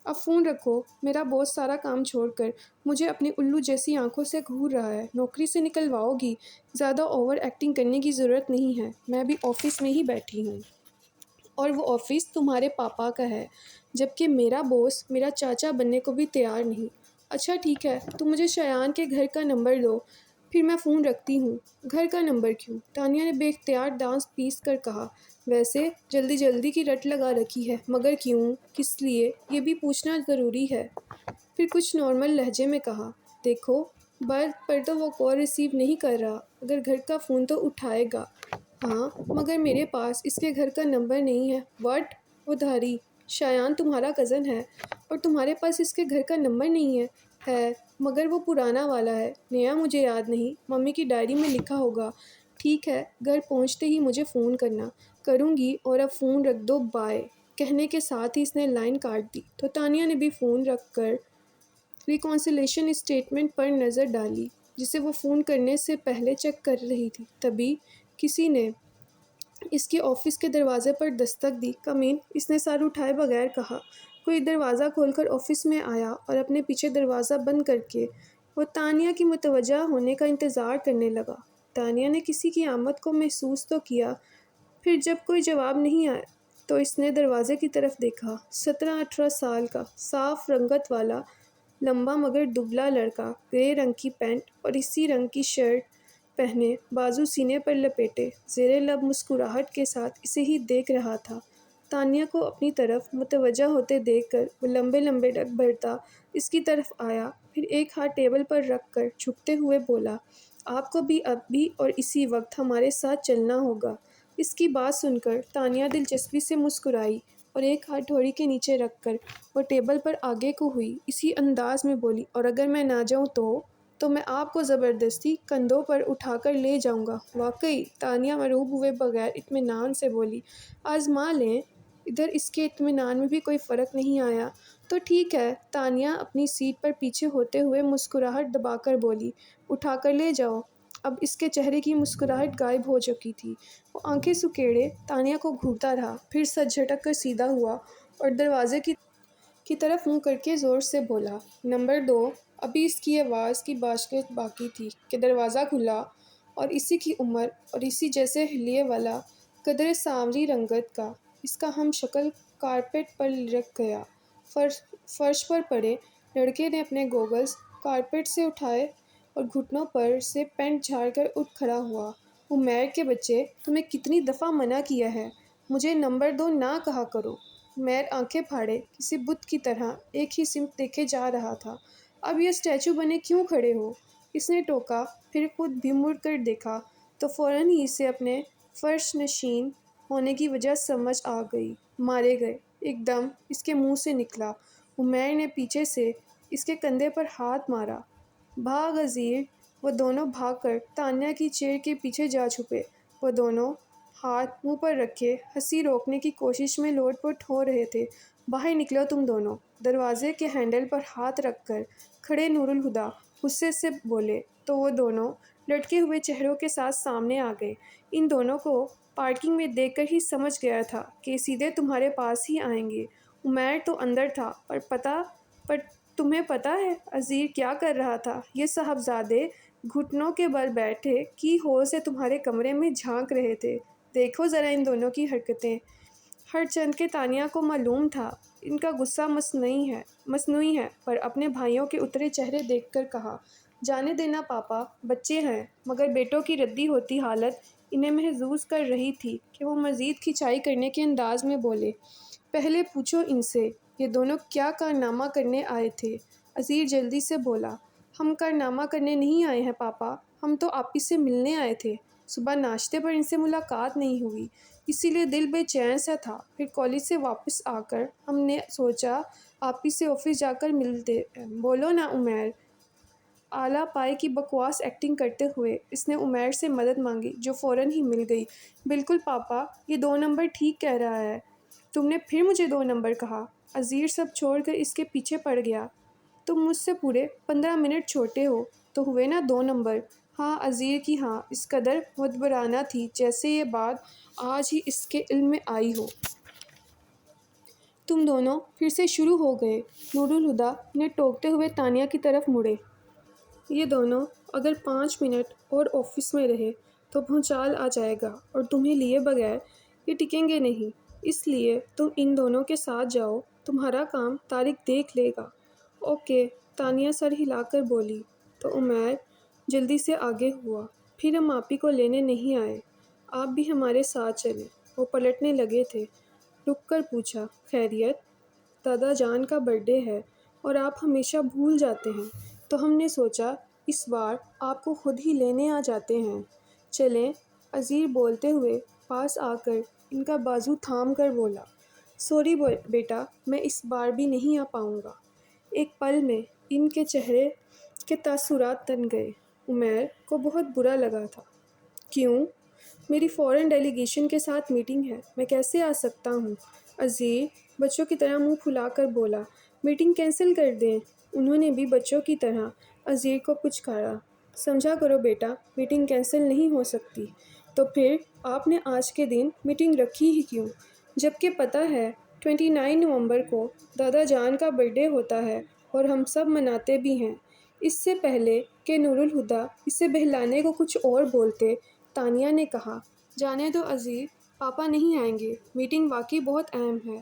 اب فون رکھو، میرا بہت سارا کام چھوڑ کر مجھے اپنی الو جیسی آنکھوں سے گھور رہا ہے۔ نوکری سے نکلواؤ گی؟ زیادہ اوور ایکٹنگ کرنے کی ضرورت نہیں ہے، میں بھی آفس میں ہی بیٹھی ہوں۔ اور وہ آفس تمہارے پاپا کا ہے، جبکہ میرا باس میرا چاچا بننے کو بھی تیار نہیں۔ اچھا ٹھیک ہے، تم مجھے شایان کے گھر کا نمبر دو، پھر میں فون رکھتی ہوں۔ گھر کا نمبر کیوں؟ تانیہ نے بے اختیار دانت پیس کر کہا۔ ویسے جلدی کی رٹ لگا رکھی ہے، مگر کیوں؟ کس لیے؟ یہ بھی پوچھنا ضروری ہے۔ پھر کچھ نارمل لہجے میں کہا، دیکھو برتھ پر تو وہ کال ریسیو نہیں کر رہا، اگر گھر کا فون تو اٹھائے گا۔ ہاں مگر میرے پاس اس کے گھر کا نمبر نہیں ہے۔ واٹ؟ وہ دھاری شایان تمہارا کزن ہے اور تمہارے پاس اس کے گھر کا نمبر نہیں ہے؟ ہے مگر وہ پرانا والا ہے، نیا مجھے یاد نہیں، ممی کی ڈائری میں لکھا ہوگا۔ ٹھیک ہے، گھر پہنچتے ہی مجھے فون کرنا۔ کروں گی، اور اب فون رکھ دو، بائے۔ کہنے کے ساتھ ہی اس نے لائن کاٹ دی تو تانیہ نے بھی فون رکھ کر ریکانسیلیشن اسٹیٹمنٹ پر نظر ڈالی جسے وہ فون کرنے سے پہلے چیک کر رہی تھی۔ تبھی کسی نے اس کے آفس کے دروازے پر دستک دی۔ کم ان، اس نے سر اٹھائے بغیر کہا۔ کوئی دروازہ کھول کر آفس میں آیا اور اپنے پیچھے دروازہ بند کر کے وہ تانیہ کی متوجہ ہونے کا انتظار کرنے لگا۔ تانیہ نے کسی کی آمد کو محسوس تو کیا، پھر جب کوئی جواب نہیں آیا تو اس نے دروازے کی طرف دیکھا۔ 17-18 سال کا صاف رنگت والا لمبا مگر دبلا لڑکا، گرے رنگ کی پینٹ اور اسی رنگ کی شرٹ پہنے، بازو سینے پر لپیٹے، زیر لب مسکراہٹ کے ساتھ اسے ہی دیکھ رہا تھا۔ تانیہ کو اپنی طرف متوجہ ہوتے دیکھ کر وہ لمبے ڈگ بھرتا اس کی طرف آیا، پھر ایک ہاتھ ٹیبل پر رکھ کر جھکتے ہوئے بولا، آپ کو بھی اب بھی اور اسی وقت ہمارے ساتھ چلنا ہوگا۔ اس کی بات سن کر تانیہ دلچسپی سے مسکرائی اور ایک ہاتھ ڈھوری کے نیچے رکھ کر وہ ٹیبل پر آگے کو ہوئی، اسی انداز میں بولی، اور اگر میں نہ جاؤں تو میں آپ کو زبردستی کندھوں پر اٹھا کر لے جاؤں گا۔ واقعی؟ تانیہ مرعوب ہوئے بغیر اطمینان سے بولی۔ آزما لیں۔ ادھر اس کے اطمینان میں بھی کوئی فرق نہیں آیا۔ تو ٹھیک ہے، تانیہ اپنی سیٹ پر پیچھے ہوتے ہوئے مسکراہٹ دبا کر بولی، اٹھا کر لے جاؤ۔ اب اس کے چہرے کی مسکراہٹ غائب ہو چکی تھی۔ وہ آنکھیں سکیڑے تانیہ کو گھورتا رہا، پھر سر جھٹک کر سیدھا ہوا اور دروازے کی طرف منہ کر کے زور سے بولا، نمبر 2۔ ابھی اس کی آواز کی باشکشت باقی تھی کہ دروازہ کھلا اور اسی کی عمر اور اسی جیسے حلیے والا، قدرے سانولی رنگت کا اس کا ہم شکل کارپیٹ پر لڑک گیا۔ فرش پر پڑے لڑکے نے اپنے گوگلز کارپیٹ سے اٹھائے اور گھٹنوں پر سے پینٹ جھاڑ کر اٹھ کھڑا ہوا۔ عمیر کے بچے، تمہیں کتنی دفعہ منع کیا ہے، مجھے نمبر 2 نہ کہا کرو۔ عمیر آنکھیں پھاڑے کسی بت کی طرح ایک ہی سمت دیکھے جا رہا تھا۔ اب یہ اسٹیچو بنے کیوں کھڑے ہو؟ اس نے ٹوکا، پھر خود بھی مڑ کر دیکھا تو فوراً ہی اسے اپنے فرش نشین ہونے کی وجہ سمجھ آ گئی۔ مارے گئے، ایک دم اس کے منہ سے نکلا۔ عمیر نے پیچھے سے اس کے کندھے پر ہاتھ مارا۔ بھاگ عزیر۔ وہ دونوں بھاگ کر تانیہ کی چیئر کے پیچھے جا چھپے۔ وہ دونوں ہاتھ منہ پر رکھے ہنسی روکنے کی کوشش میں لوٹ پوٹ ہو رہے تھے۔ باہر نکلو تم دونوں، دروازے کے ہینڈل پر ہاتھ رکھ کر کھڑے نور الہدیٰ غصے سے بولے تو وہ دونوں لٹکے ہوئے چہروں کے ساتھ سامنے آ گئے۔ ان دونوں کو پارکنگ میں دیکھ کر ہی سمجھ گیا تھا کہ سیدھے تمہارے پاس ہی آئیں گے۔ عمیر تو اندر تھا، پر تمہیں پتہ ہے عزیر کیا کر رہا تھا؟ یہ صاحبزادے گھٹنوں کے بل بیٹھے کی ہول سے تمہارے کمرے میں جھانک رہے تھے۔ دیکھو ذرا ان دونوں کی حرکتیں۔ ہر چند کے تانیہ کو معلوم تھا ان کا غصہ مصنوعی ہے، پر اپنے بھائیوں کے اترے چہرے دیکھ کر کہا، جانے دینا پاپا، بچے ہیں۔ مگر بیٹوں کی ردی ہوتی حالت انہیں محظوظ کر رہی تھی کہ وہ مزید کھنچائی کرنے کے انداز میں بولے، پہلے پوچھو ان سے یہ دونوں کیا کارنامہ کرنے آئے تھے؟ عزیر جلدی سے بولا، ہم کارنامہ کرنے نہیں آئے ہیں پاپا، ہم تو آپی سے ملنے آئے تھے۔ صبح ناشتے پر ان سے ملاقات نہیں ہوئی، اسی لیے دل بے چین سا تھا۔ پھر کالج سے واپس آ کر ہم نے سوچا آپ ہی سے آفس جا کر ملتے ہیں۔ بولو نا عمیر۔ اعلیٰ پائے کی بکواس ایکٹنگ کرتے ہوئے اس نے عمیر سے مدد مانگی، جو فوراً ہی مل گئی۔ بالکل پاپا، یہ 2 نمبر ٹھیک کہہ رہا ہے۔ تم نے پھر مجھے 2 نمبر کہا۔ عزیر سب چھوڑ کر اس کے پیچھے پڑ گیا۔ تم مجھ سے پورے 15 منٹ چھوٹے ہو، تو ہوئے نا 2 نمبر۔ ہاں عزیر کی ہاں اس قدر مدبرانہ تھی جیسے یہ بات آج ہی اس کے علم میں آئی ہو۔ تم دونوں پھر سے شروع ہو گئے۔ نور الہدیٰ نے ٹوکتے ہوئے تانیہ کی طرف مڑے۔ یہ دونوں اگر 5 منٹ اور آفس میں رہے تو بھونچال آ جائے گا اور تمہیں لیے بغیر یہ ٹکیں گے نہیں، اس لیے تم ان دونوں کے ساتھ جاؤ، تمہارا کام طارق دیکھ لے گا۔ اوکے، تانیہ سر ہلا کر بولی۔ تو عمیر جلدی سے آگے ہوا۔ پھر ہم آپ ہی کو لینے نہیں آئے، آپ بھی ہمارے ساتھ چلیں۔ وہ پلٹنے لگے تھے، رک کر پوچھا، خیریت؟ دادا جان کا برتھ ڈے ہے اور آپ ہمیشہ بھول جاتے ہیں، تو ہم نے سوچا اس بار آپ کو خود ہی لینے آ جاتے ہیں۔ چلیں، عزیر بولتے ہوئے پاس آ کر ان کا بازو تھام کر بولا۔ سوری بیٹا، میں اس بار بھی نہیں آ پاؤں گا۔ ایک پل میں ان کے چہرے کے تاثرات تن گئے۔ عمیر کو بہت برا لگا تھا۔ کیوں؟ میری فورن ڈیلیگیشن کے ساتھ میٹنگ ہے، میں کیسے آ سکتا ہوں؟ عزیر بچوں کی طرح منہ پھلا کر بولا۔ میٹنگ کینسل کر دیں۔ انہوں نے بھی بچوں کی طرح عزیر کو پچکارا۔ سمجھا کرو بیٹا، میٹنگ کینسل نہیں ہو سکتی۔ تو پھر آپ نے آج کے دن میٹنگ رکھی ہی کیوں؟ جبکہ پتہ ہے 29 نومبر کو دادا جان کا برتھ ڈے ہوتا ہے اور ہم سب مناتے بھی ہیں۔ اس سے پہلے کہ نور الہدیٰ اسے بہلانے کو کچھ اور بولتے، تانیہ نے کہا، جانے دو عزیر، پاپا نہیں آئیں گے، میٹنگ واقعی بہت اہم ہے۔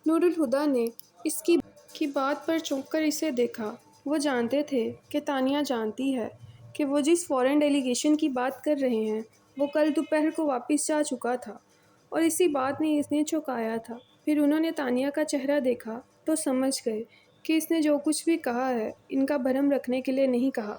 نور الہدیٰ نے اس کی بات پر چونک کر اسے دیکھا۔ وہ جانتے تھے کہ تانیہ جانتی ہے کہ وہ جس فورن ڈیلیگیشن کی بات کر رہے ہیں وہ کل دوپہر کو واپس جا چکا تھا، اور اسی بات نے انہیں چونکایا تھا۔ پھر انہوں نے تانیہ کا چہرہ دیکھا تو سمجھ گئے کہ اس نے جو کچھ بھی کہا ہے ان کا بھرم رکھنے کے لیے نہیں کہا،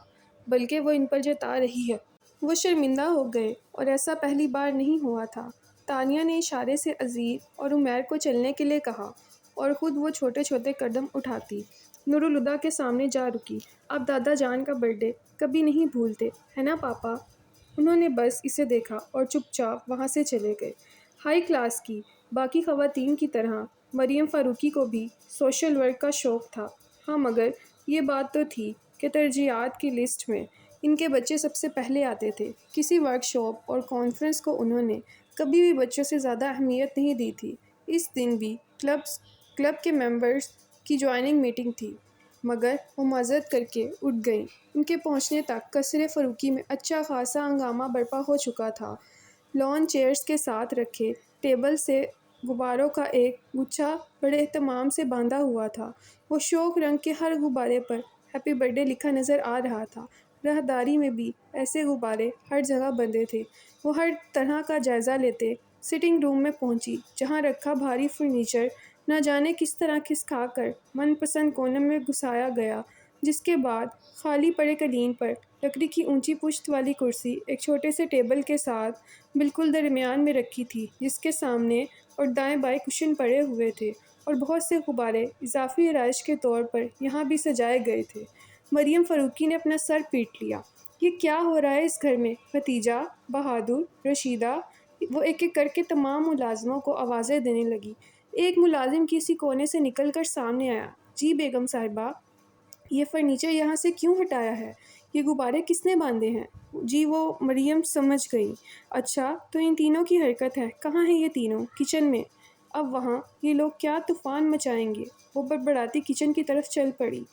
بلکہ وہ ان پر جتا رہی ہے۔ وہ شرمندہ ہو گئے، اور ایسا پہلی بار نہیں ہوا تھا۔ تانیہ نے اشارے سے عزیر اور عمیر کو چلنے کے لیے کہا اور خود وہ چھوٹے چھوٹے قدم اٹھاتی نور الہدیٰ کے سامنے جا رکی۔ آپ دادا جان کا برتھ ڈے کبھی نہیں بھولتے، ہے نا پاپا؟ انہوں نے بس اسے دیکھا اور چپ چاپ وہاں سے چلے گئے۔ ہائی کلاس کی باقی خواتین کی طرح مریم فاروقی کو بھی سوشل ورک کا شوق تھا۔ ہاں، مگر یہ بات تو تھی کہ ترجیحات کی لسٹ میں ان کے بچے سب سے پہلے آتے تھے۔ کسی ورک شاپ اور کانفرنس کو انہوں نے کبھی بھی بچوں سے زیادہ اہمیت نہیں دی تھی۔ اس دن بھی کلب کے ممبرز کی جوائننگ میٹنگ تھی، مگر وہ معذرت کر کے اٹھ گئیں۔ ان کے پہنچنے تک قصر فاروقی میں اچھا خاصا ہنگامہ برپا ہو چکا تھا۔ لان چیئرز کے ساتھ رکھے ٹیبل سے غباروں کا ایک گچھا بڑے اہتمام سے باندھا ہوا تھا۔ وہ شوق رنگ کے ہر غبارے پر ہیپی برتھ ڈے لکھا نظر آ رہا تھا۔ راہداری میں بھی ایسے غبارے ہر جگہ بندھے تھے۔ وہ ہر طرح کا جائزہ لیتے سٹنگ روم میں پہنچی، جہاں رکھا بھاری فرنیچر نہ جانے کس طرح کھسکا کر من پسند کونے میں گھسایا گیا، جس کے بعد خالی پڑے قالین پر لکڑی کی اونچی پشت والی کرسی ایک چھوٹے سے ٹیبل کے ساتھ بالکل درمیان میں رکھی تھی، جس کے سامنے اور دائیں بائیں کشن پڑے ہوئے تھے، اور بہت سے غبارے اضافی آرائش کے طور پر یہاں بھی سجائے گئے تھے۔ مریم فاروقی نے اپنا سر پیٹ لیا۔ یہ کیا ہو رہا ہے اس گھر میں؟ ختیجہ، بہادر، رشیدہ، وہ ایک ایک کر کے تمام ملازموں کو آوازیں دینے لگی۔ ایک ملازم کسی کونے سے نکل کر سامنے آیا۔ جی بیگم صاحبہ، یہ فرنیچر یہاں سے کیوں ہٹایا ہے؟ یہ غبارے کس نے باندھے ہیں؟ جی وہ مریم سمجھ گئی۔ اچھا، تو ان تینوں کی حرکت ہے۔ کہاں ہیں یہ تینوں؟ کچن میں۔ اب وہاں یہ لوگ کیا طوفان مچائیں گے؟ وہ بڑبڑاتی کچن کی طرف چل پڑی۔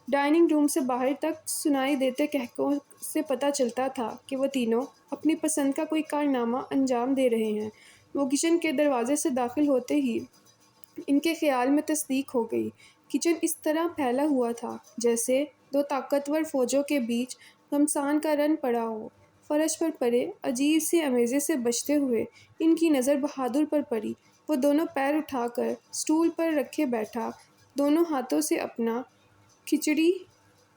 ڈائننگ روم سے باہر تک سنائی دیتے قہقہوں سے پتہ چلتا تھا کہ وہ تینوں اپنی پسند کا کوئی کارنامہ انجام دے رہے ہیں۔ وہ کچن کے دروازے سے داخل ہوتے ہی ان کے خیال میں تصدیق ہو گئی۔ کچن اس طرح پھیلا ہوا تھا جیسے 2 طاقتور فوجوں کے بیچ گھمسان کا رن پڑا ہو۔ فرش پر پڑے عجیب سے امیزے سے بچتے ہوئے ان کی نظر بہادر پر پڑی۔ وہ دونوں پیر اٹھا کر سٹول پر رکھے بیٹھا، دونوں ہاتھوں سے اپنا کھچڑی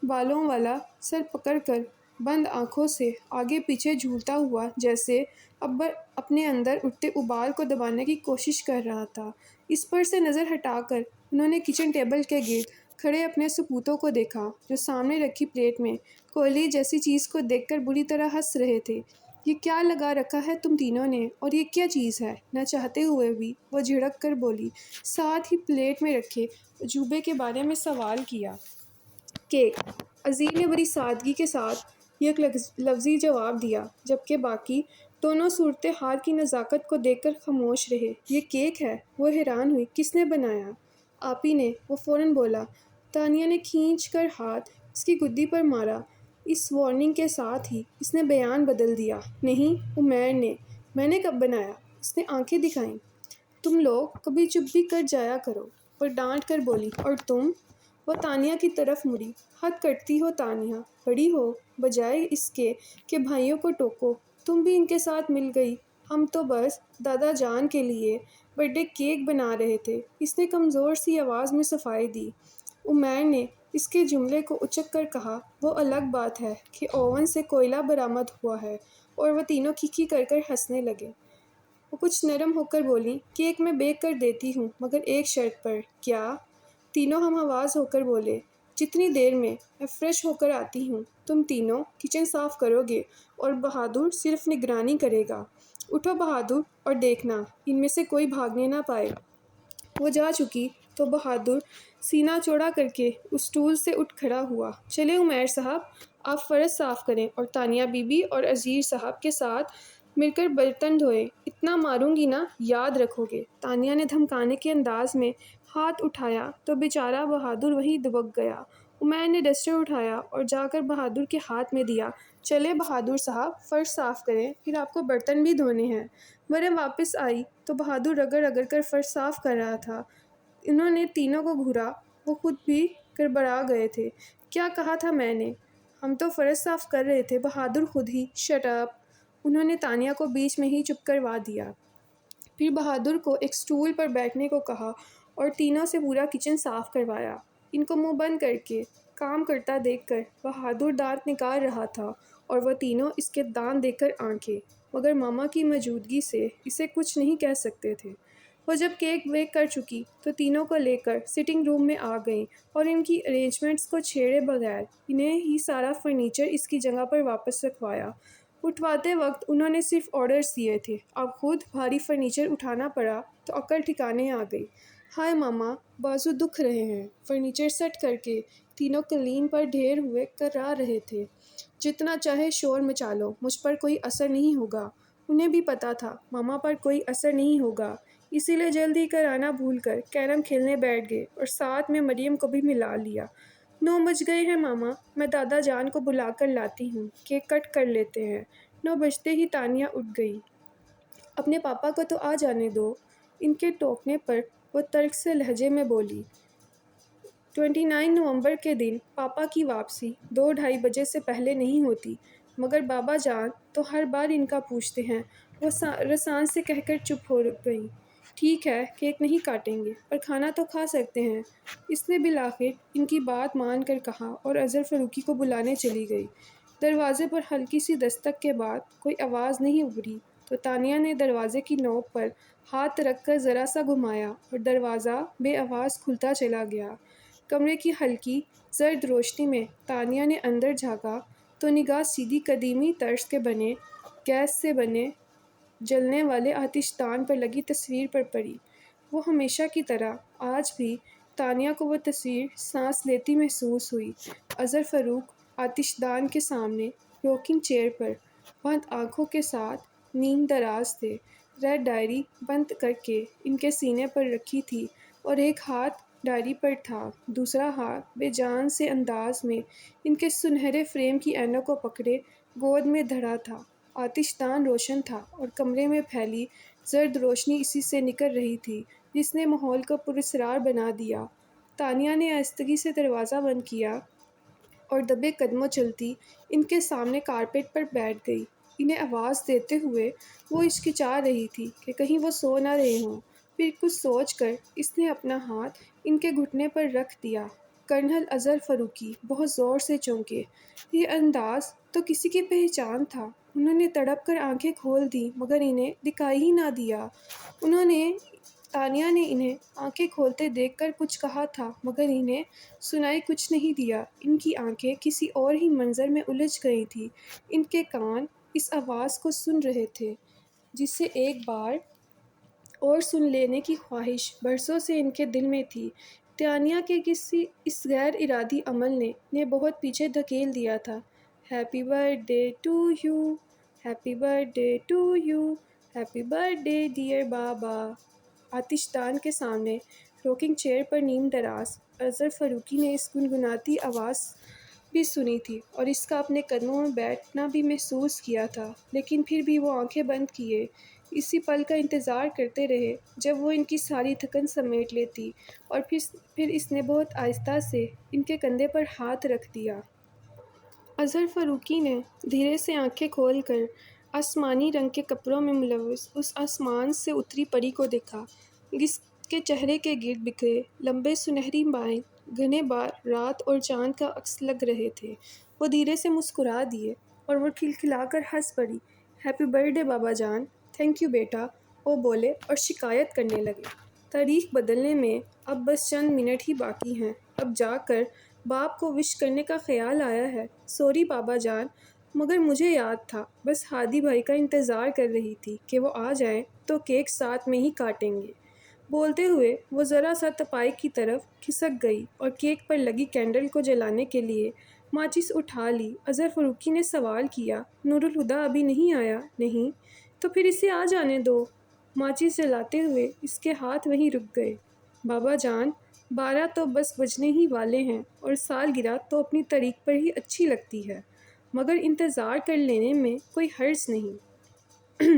بالوں والا سر پکڑ کر بند آنکھوں سے آگے پیچھے جھولتا ہوا جیسے اب اپنے اندر اٹھتے ابال کو دبانے کی کوشش کر رہا تھا۔ اس پر سے نظر ہٹا کر انہوں نے کچن ٹیبل کے گرد کھڑے اپنے سپوتوں کو دیکھا جو سامنے رکھی پلیٹ میں کوئلے جیسی چیز کو دیکھ کر بری طرح ہنس رہے تھے۔ یہ کیا لگا رکھا ہے تم تینوں نے، اور یہ کیا چیز ہے؟ نہ چاہتے ہوئے بھی وہ جھڑک کر بولی، ساتھ ہی پلیٹ میں رکھے عجوبے کے بارے میں سوال کیا۔ کیک۔ عزیز نے بڑی سادگی کے ساتھ یک لفظی جواب دیا، جبکہ باقی دونوں صورتحال کی نزاکت کو دیکھ کر خاموش رہے۔ یہ کیک ہے؟ وہ حیران ہوئی۔ کس نے بنایا؟ آپ ہی نے، وہ فوراً بولا۔ تانیہ نے کھینچ کر ہاتھ اس کی گدی پر مارا۔ اس وارننگ کے ساتھ ہی اس نے بیان بدل دیا۔ نہیں، عمیر نے۔ میں نے کب بنایا؟ اس نے آنکھیں دکھائیں۔ تم لوگ کبھی چپ بھی کر جایا کرو، وہ ڈانٹ کر بولی۔ اور تم؟ وہ تانیہ کی طرف مڑی۔ حد کرتی ہو تانیہ، بڑی ہو، بجائے اس کے کہ بھائیوں کو ٹوکو تم بھی ان کے ساتھ مل گئی۔ ہم تو بس دادا جان کے لیے برتھ ڈے کیک بنا رہے تھے، اس نے کمزور سی آواز میں صفائی دی۔ عمیر نے اس کے جملے کو اچک کر کہا، وہ الگ بات ہے کہ اوون سے کوئلہ برآمد ہوا ہے، اور وہ تینوں کھیکھی کر کر ہنسنے لگے۔ وہ کچھ نرم ہو کر بولی، کیک میں بیک کر دیتی ہوں، مگر ایک شرط پر۔ کیا؟ تینوں ہم آواز ہو کر بولے۔ جتنی دیر میں فریش ہو کر آتی ہوں۔ تم تینوں کچن صاف کرو گے اور بہادر صرف نگرانی کرے گا۔ اٹھو بہادر، اور دیکھنا ان میں سے کوئی بھاگنے نہ پائے۔ وہ جا چکی تو بہادر سینہ چوڑا کر کے اس اسٹول سے اٹھ کھڑا ہوا۔ چلیں عمیر صاحب، آپ فرش صاف کریں اور تانیہ بی بی اور عزیز صاحب کے ساتھ مل کر برتن دھوئیں۔ اتنا ماروں گی نا، یاد رکھو گے۔ تانیہ نے دھمکانے کے انداز میں ہاتھ اٹھایا تو بیچارہ بہادر وہیں دبک گیا۔ عمیر نے ڈسٹر اٹھایا اور جا کر بہادر کے ہاتھ میں دیا۔ چلیں بہادر صاحب، فرش صاف کریں، پھر آپ کو برتن بھی دھونے ہیں۔ مریم واپس آئی تو بہادر رگڑ رگڑ کر فرش صاف کر رہا تھا۔ انہوں نے تینوں کو گھورا، وہ خود بھی گڑبڑا گئے تھے۔ کیا کہا تھا میں نے؟ ہم تو فرش صاف کر رہے تھے، بہادر خود ہی۔ Shut up! انہوں نے تانیہ کو بیچ میں ہی چپ کروا دیا۔ پھر بہادر کو ایک اسٹول پر بیٹھنے کو کہا اور تینوں سے پورا کچن صاف کروایا۔ ان کو منہ بند کر کے کام کرتا دیکھ کر بہادر دانت نکال رہا تھا اور وہ تینوں اس کے دانت دیکھ کر آنکھیں، مگر ماما کی موجودگی سے اسے کچھ نہیں کہہ سکتے تھے۔ وہ جب کیک بیک کر چکی تو تینوں کو لے کر سٹنگ روم میں آ گئیں اور ان کی ارینجمنٹس کو چھیڑے بغیر انہیں ہی سارا فرنیچر اس کی جگہ پر واپس رکھوایا۔ اٹھواتے وقت انہوں نے صرف آرڈرز دیے تھے، اب خود بھاری فرنیچر اٹھانا پڑا تو عقل ٹھکانے آ گئی۔ ہائے ماما، بازو دکھ رہے ہیں۔ فرنیچر سیٹ کر کے تینوں قالین پر ڈھیر ہوئے کرا رہے تھے۔ جتنا چاہے شور مچا لو، مجھ پر کوئی اثر نہیں ہوگا۔ انہیں بھی پتا تھا ماما پر کوئی اثر نہیں ہوگا، اسی لیے جلدی کرانا بھول کر کیرم کھیلنے بیٹھ گئے اور ساتھ میں مریم کو بھی ملا لیا۔ 9 بج گئے ہیں ماما، میں دادا جان کو بلا کر لاتی ہوں، کیک کٹ کر لیتے ہیں۔ 9 بجتے ہی تانیہ اٹھ گئی۔ اپنے پاپا کو تو آ جانے دو۔ ان کے ٹوکنے پر وہ تلخ سے لہجے میں بولی۔ 29 نومبر کے دن پاپا کی واپسی 2-2:30 بجے سے پہلے نہیں ہوتی، مگر بابا جان تو ہر بار ان کا پوچھتے ہیں۔ وہ رسان سے کہہ کر چپ ہو گئی۔ ٹھیک ہے، کیک نہیں کاٹیں گے، پر کھانا تو کھا سکتے ہیں، اس نے بالآخر ان کی بات مان کر کہا اور اظہر فاروقی کو بلانے چلی گئی۔ دروازے پر ہلکی سی دستک کے بعد کوئی آواز نہیں ابھری تو تانیہ نے دروازے کی نوک پر ہاتھ رکھ کر ذرا سا گھمایا اور دروازہ بے آواز کھلتا چلا گیا۔ کمرے کی ہلکی زرد روشنی میں تانیہ نے اندر جھانکا تو نگاہ سیدھی قدیمی طرز کے بنے گیس سے بنے جلنے والے آتش دان پر لگی تصویر پر پڑی۔ وہ ہمیشہ کی طرح آج بھی تانیہ کو وہ تصویر سانس لیتی محسوس ہوئی۔ اظہر فاروق آتش دان کے سامنے روکنگ چیئر پر بند آنکھوں کے ساتھ نیند دراز تھے۔ ریڈ ڈائری بند کر کے ان کے سینے پر رکھی تھی اور ایک ہاتھ ڈائری پر تھا، دوسرا ہاتھ بے جان سے انداز میں ان کے سنہرے فریم کی اینوں کو پکڑے گود میں دھرا تھا۔ آتش دان روشن تھا اور کمرے میں پھیلی زرد روشنی اسی سے نکل رہی تھی جس نے ماحول کو پراسرار بنا دیا۔ تانیہ نے آہستگی سے دروازہ بند کیا اور دبے قدموں چلتی ان کے سامنے کارپیٹ پر بیٹھ گئی۔ انہیں آواز دیتے ہوئے وہ ہچکچا رہی تھی کہ کہیں وہ سو نہ رہے ہوں۔ پھر کچھ سوچ کر اس نے اپنا ہاتھ ان کے گھٹنے پر رکھ دیا۔ کرنل اظہر فاروقی بہت زور سے چونکے۔ یہ انداز تو کسی کی پہچان تھا۔ انہوں نے تڑپ کر آنکھیں کھول دیں مگر انہیں دکھائی ہی نہ دیا۔ تانیہ نے انہیں آنکھیں کھولتے دیکھ کر کچھ کہا تھا مگر انہیں سنائی کچھ نہیں دیا۔ ان کی آنکھیں کسی اور ہی منظر میں الجھ گئی تھیں۔ ان کے کان اس آواز کو سن رہے تھے جسے ایک بار اور سن لینے کی خواہش برسوں سے ان کے دل میں تھی۔ تانیہ کے کسی اس غیر ارادی عمل نے انہیں بہت پیچھے دھکیل دیا تھا۔ Happy birthday to you, happy birthday to you, happy birthday dear بابا۔ آتش دان کے سامنے روکنگ چیئر پر نیم دراز اظہر فاروقی نے اس گنگناتی آواز بھی سنی تھی اور اس کا اپنے قدموں میں بیٹھنا بھی محسوس کیا تھا، لیکن پھر بھی وہ آنکھیں بند کیے اسی پل کا انتظار کرتے رہے جب وہ ان کی ساری تھکن سمیٹ لیتی، اور پھر اس نے بہت آہستہ سے ان کے کندھے پر ہاتھ رکھ دیا۔ اظہر فاروقی نے دھیرے سے آنکھیں کھول کر آسمانی رنگ کے کپڑوں میں ملوث اس آسمان سے اتری پری کو دیکھا جس کے چہرے کے گرد بکھرے لمبے سنہری بال گھنے بال رات اور چاند کا عکس لگ رہے تھے۔ وہ دھیرے سے مسکرا دیے اور وہ کھلکھلا کر ہنس پڑی۔ ہیپی برتھ ڈے بابا جان۔ تھینک یو بیٹا، وہ بولے اور شکایت کرنے لگے۔ تاریخ بدلنے میں اب بس چند منٹ ہی باقی ہیں۔ اب جا کر باپ کو وش کرنے کا خیال آیا ہے۔ سوری بابا جان، مگر مجھے یاد تھا، بس ہادی بھائی کا انتظار کر رہی تھی کہ وہ آ جائیں تو کیک ساتھ میں ہی کاٹیں گے۔ بولتے ہوئے وہ ذرا سا تپائی کی طرف کھسک گئی اور کیک پر لگی کینڈل کو جلانے کے لیے ماچس اٹھا لی۔ اظہر فاروقی نے سوال کیا، نور الہدیٰ ابھی نہیں آیا؟ نہیں؟ تو پھر اسے آ جانے دو۔ ماچس جلاتے ہوئے اس کے ہاتھ وہیں رک گئے۔ بابا جان، 12 تو بس بجنے ہی والے ہیں اور سالگرہ تو اپنی طریق پر ہی اچھی لگتی ہے، مگر انتظار کر لینے میں کوئی حرج نہیں۔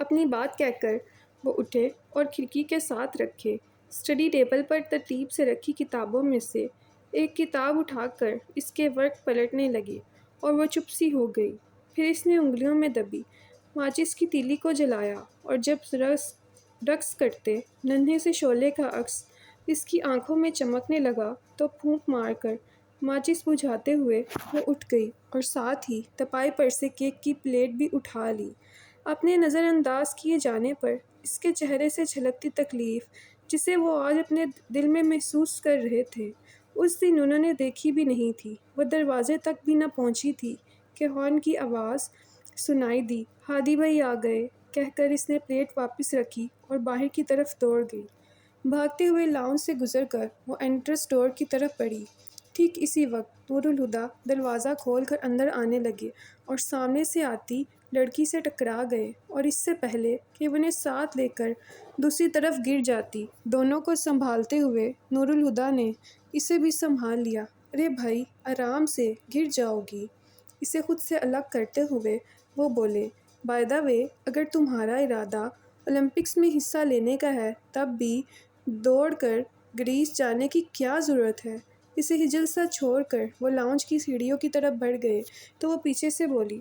اپنی بات کہہ کر وہ اٹھے اور کھڑکی کے ساتھ رکھے اسٹڈی ٹیبل پر ترتیب سے رکھی کتابوں میں سے ایک کتاب اٹھا کر اس کے ورق پلٹنے لگے اور وہ چپ سی ہو گئی۔ پھر اس نے انگلیوں میں دبی ماچس کی تیلی کو جلایا اور جب رقص کرتے ننھے سے شعلے کا عکس اس کی آنکھوں میں چمکنے لگا تو پھونک مار کر ماچس بجھاتے ہوئے وہ اٹھ گئی اور ساتھ ہی تپائی پر سے کیک کی پلیٹ بھی اٹھا لی۔ اپنے نظر انداز کیے جانے پر اس کے چہرے سے جھلکتی تکلیف جسے وہ آج اپنے دل میں محسوس کر رہے تھے اس دن انہوں نے دیکھی بھی نہیں تھی۔ وہ دروازے تک بھی نہ پہنچی تھی کہ ہارن کی آواز سنائی دی۔ ہادی بھائی آ گئے کہہ کر اس نے پلیٹ واپس رکھی اور باہر کی طرف دوڑ گئی۔ بھاگتے ہوئے لاؤنج سے گزر کر وہ انٹرنس ڈور کی طرف بڑھی۔ ٹھیک اسی وقت نور الہدیٰ دروازہ کھول کر اندر آنے لگے اور سامنے سے آتی لڑکی سے ٹکرا گئے، اور اس سے پہلے کہ وہ انہیں ساتھ لے کر دوسری طرف گر جاتی، دونوں کو سنبھالتے ہوئے نور الہدیٰ نے اسے بھی سنبھال لیا۔ ارے بھائی، آرام سے، گر جاؤ گی۔ اسے خود سے الگ کرتے ہوئے وہ بولے، بائی دا وے، اگر تمہارا ارادہ اولمپکس میں حصہ لینے کا ہے تب بھی دوڑ کر گریس جانے کی کیا ضرورت ہے؟ اسے ہجل سا چھوڑ کر وہ لاؤنج کی سیڑھیوں کی طرف بڑھ گئے تو وہ پیچھے سے بولی،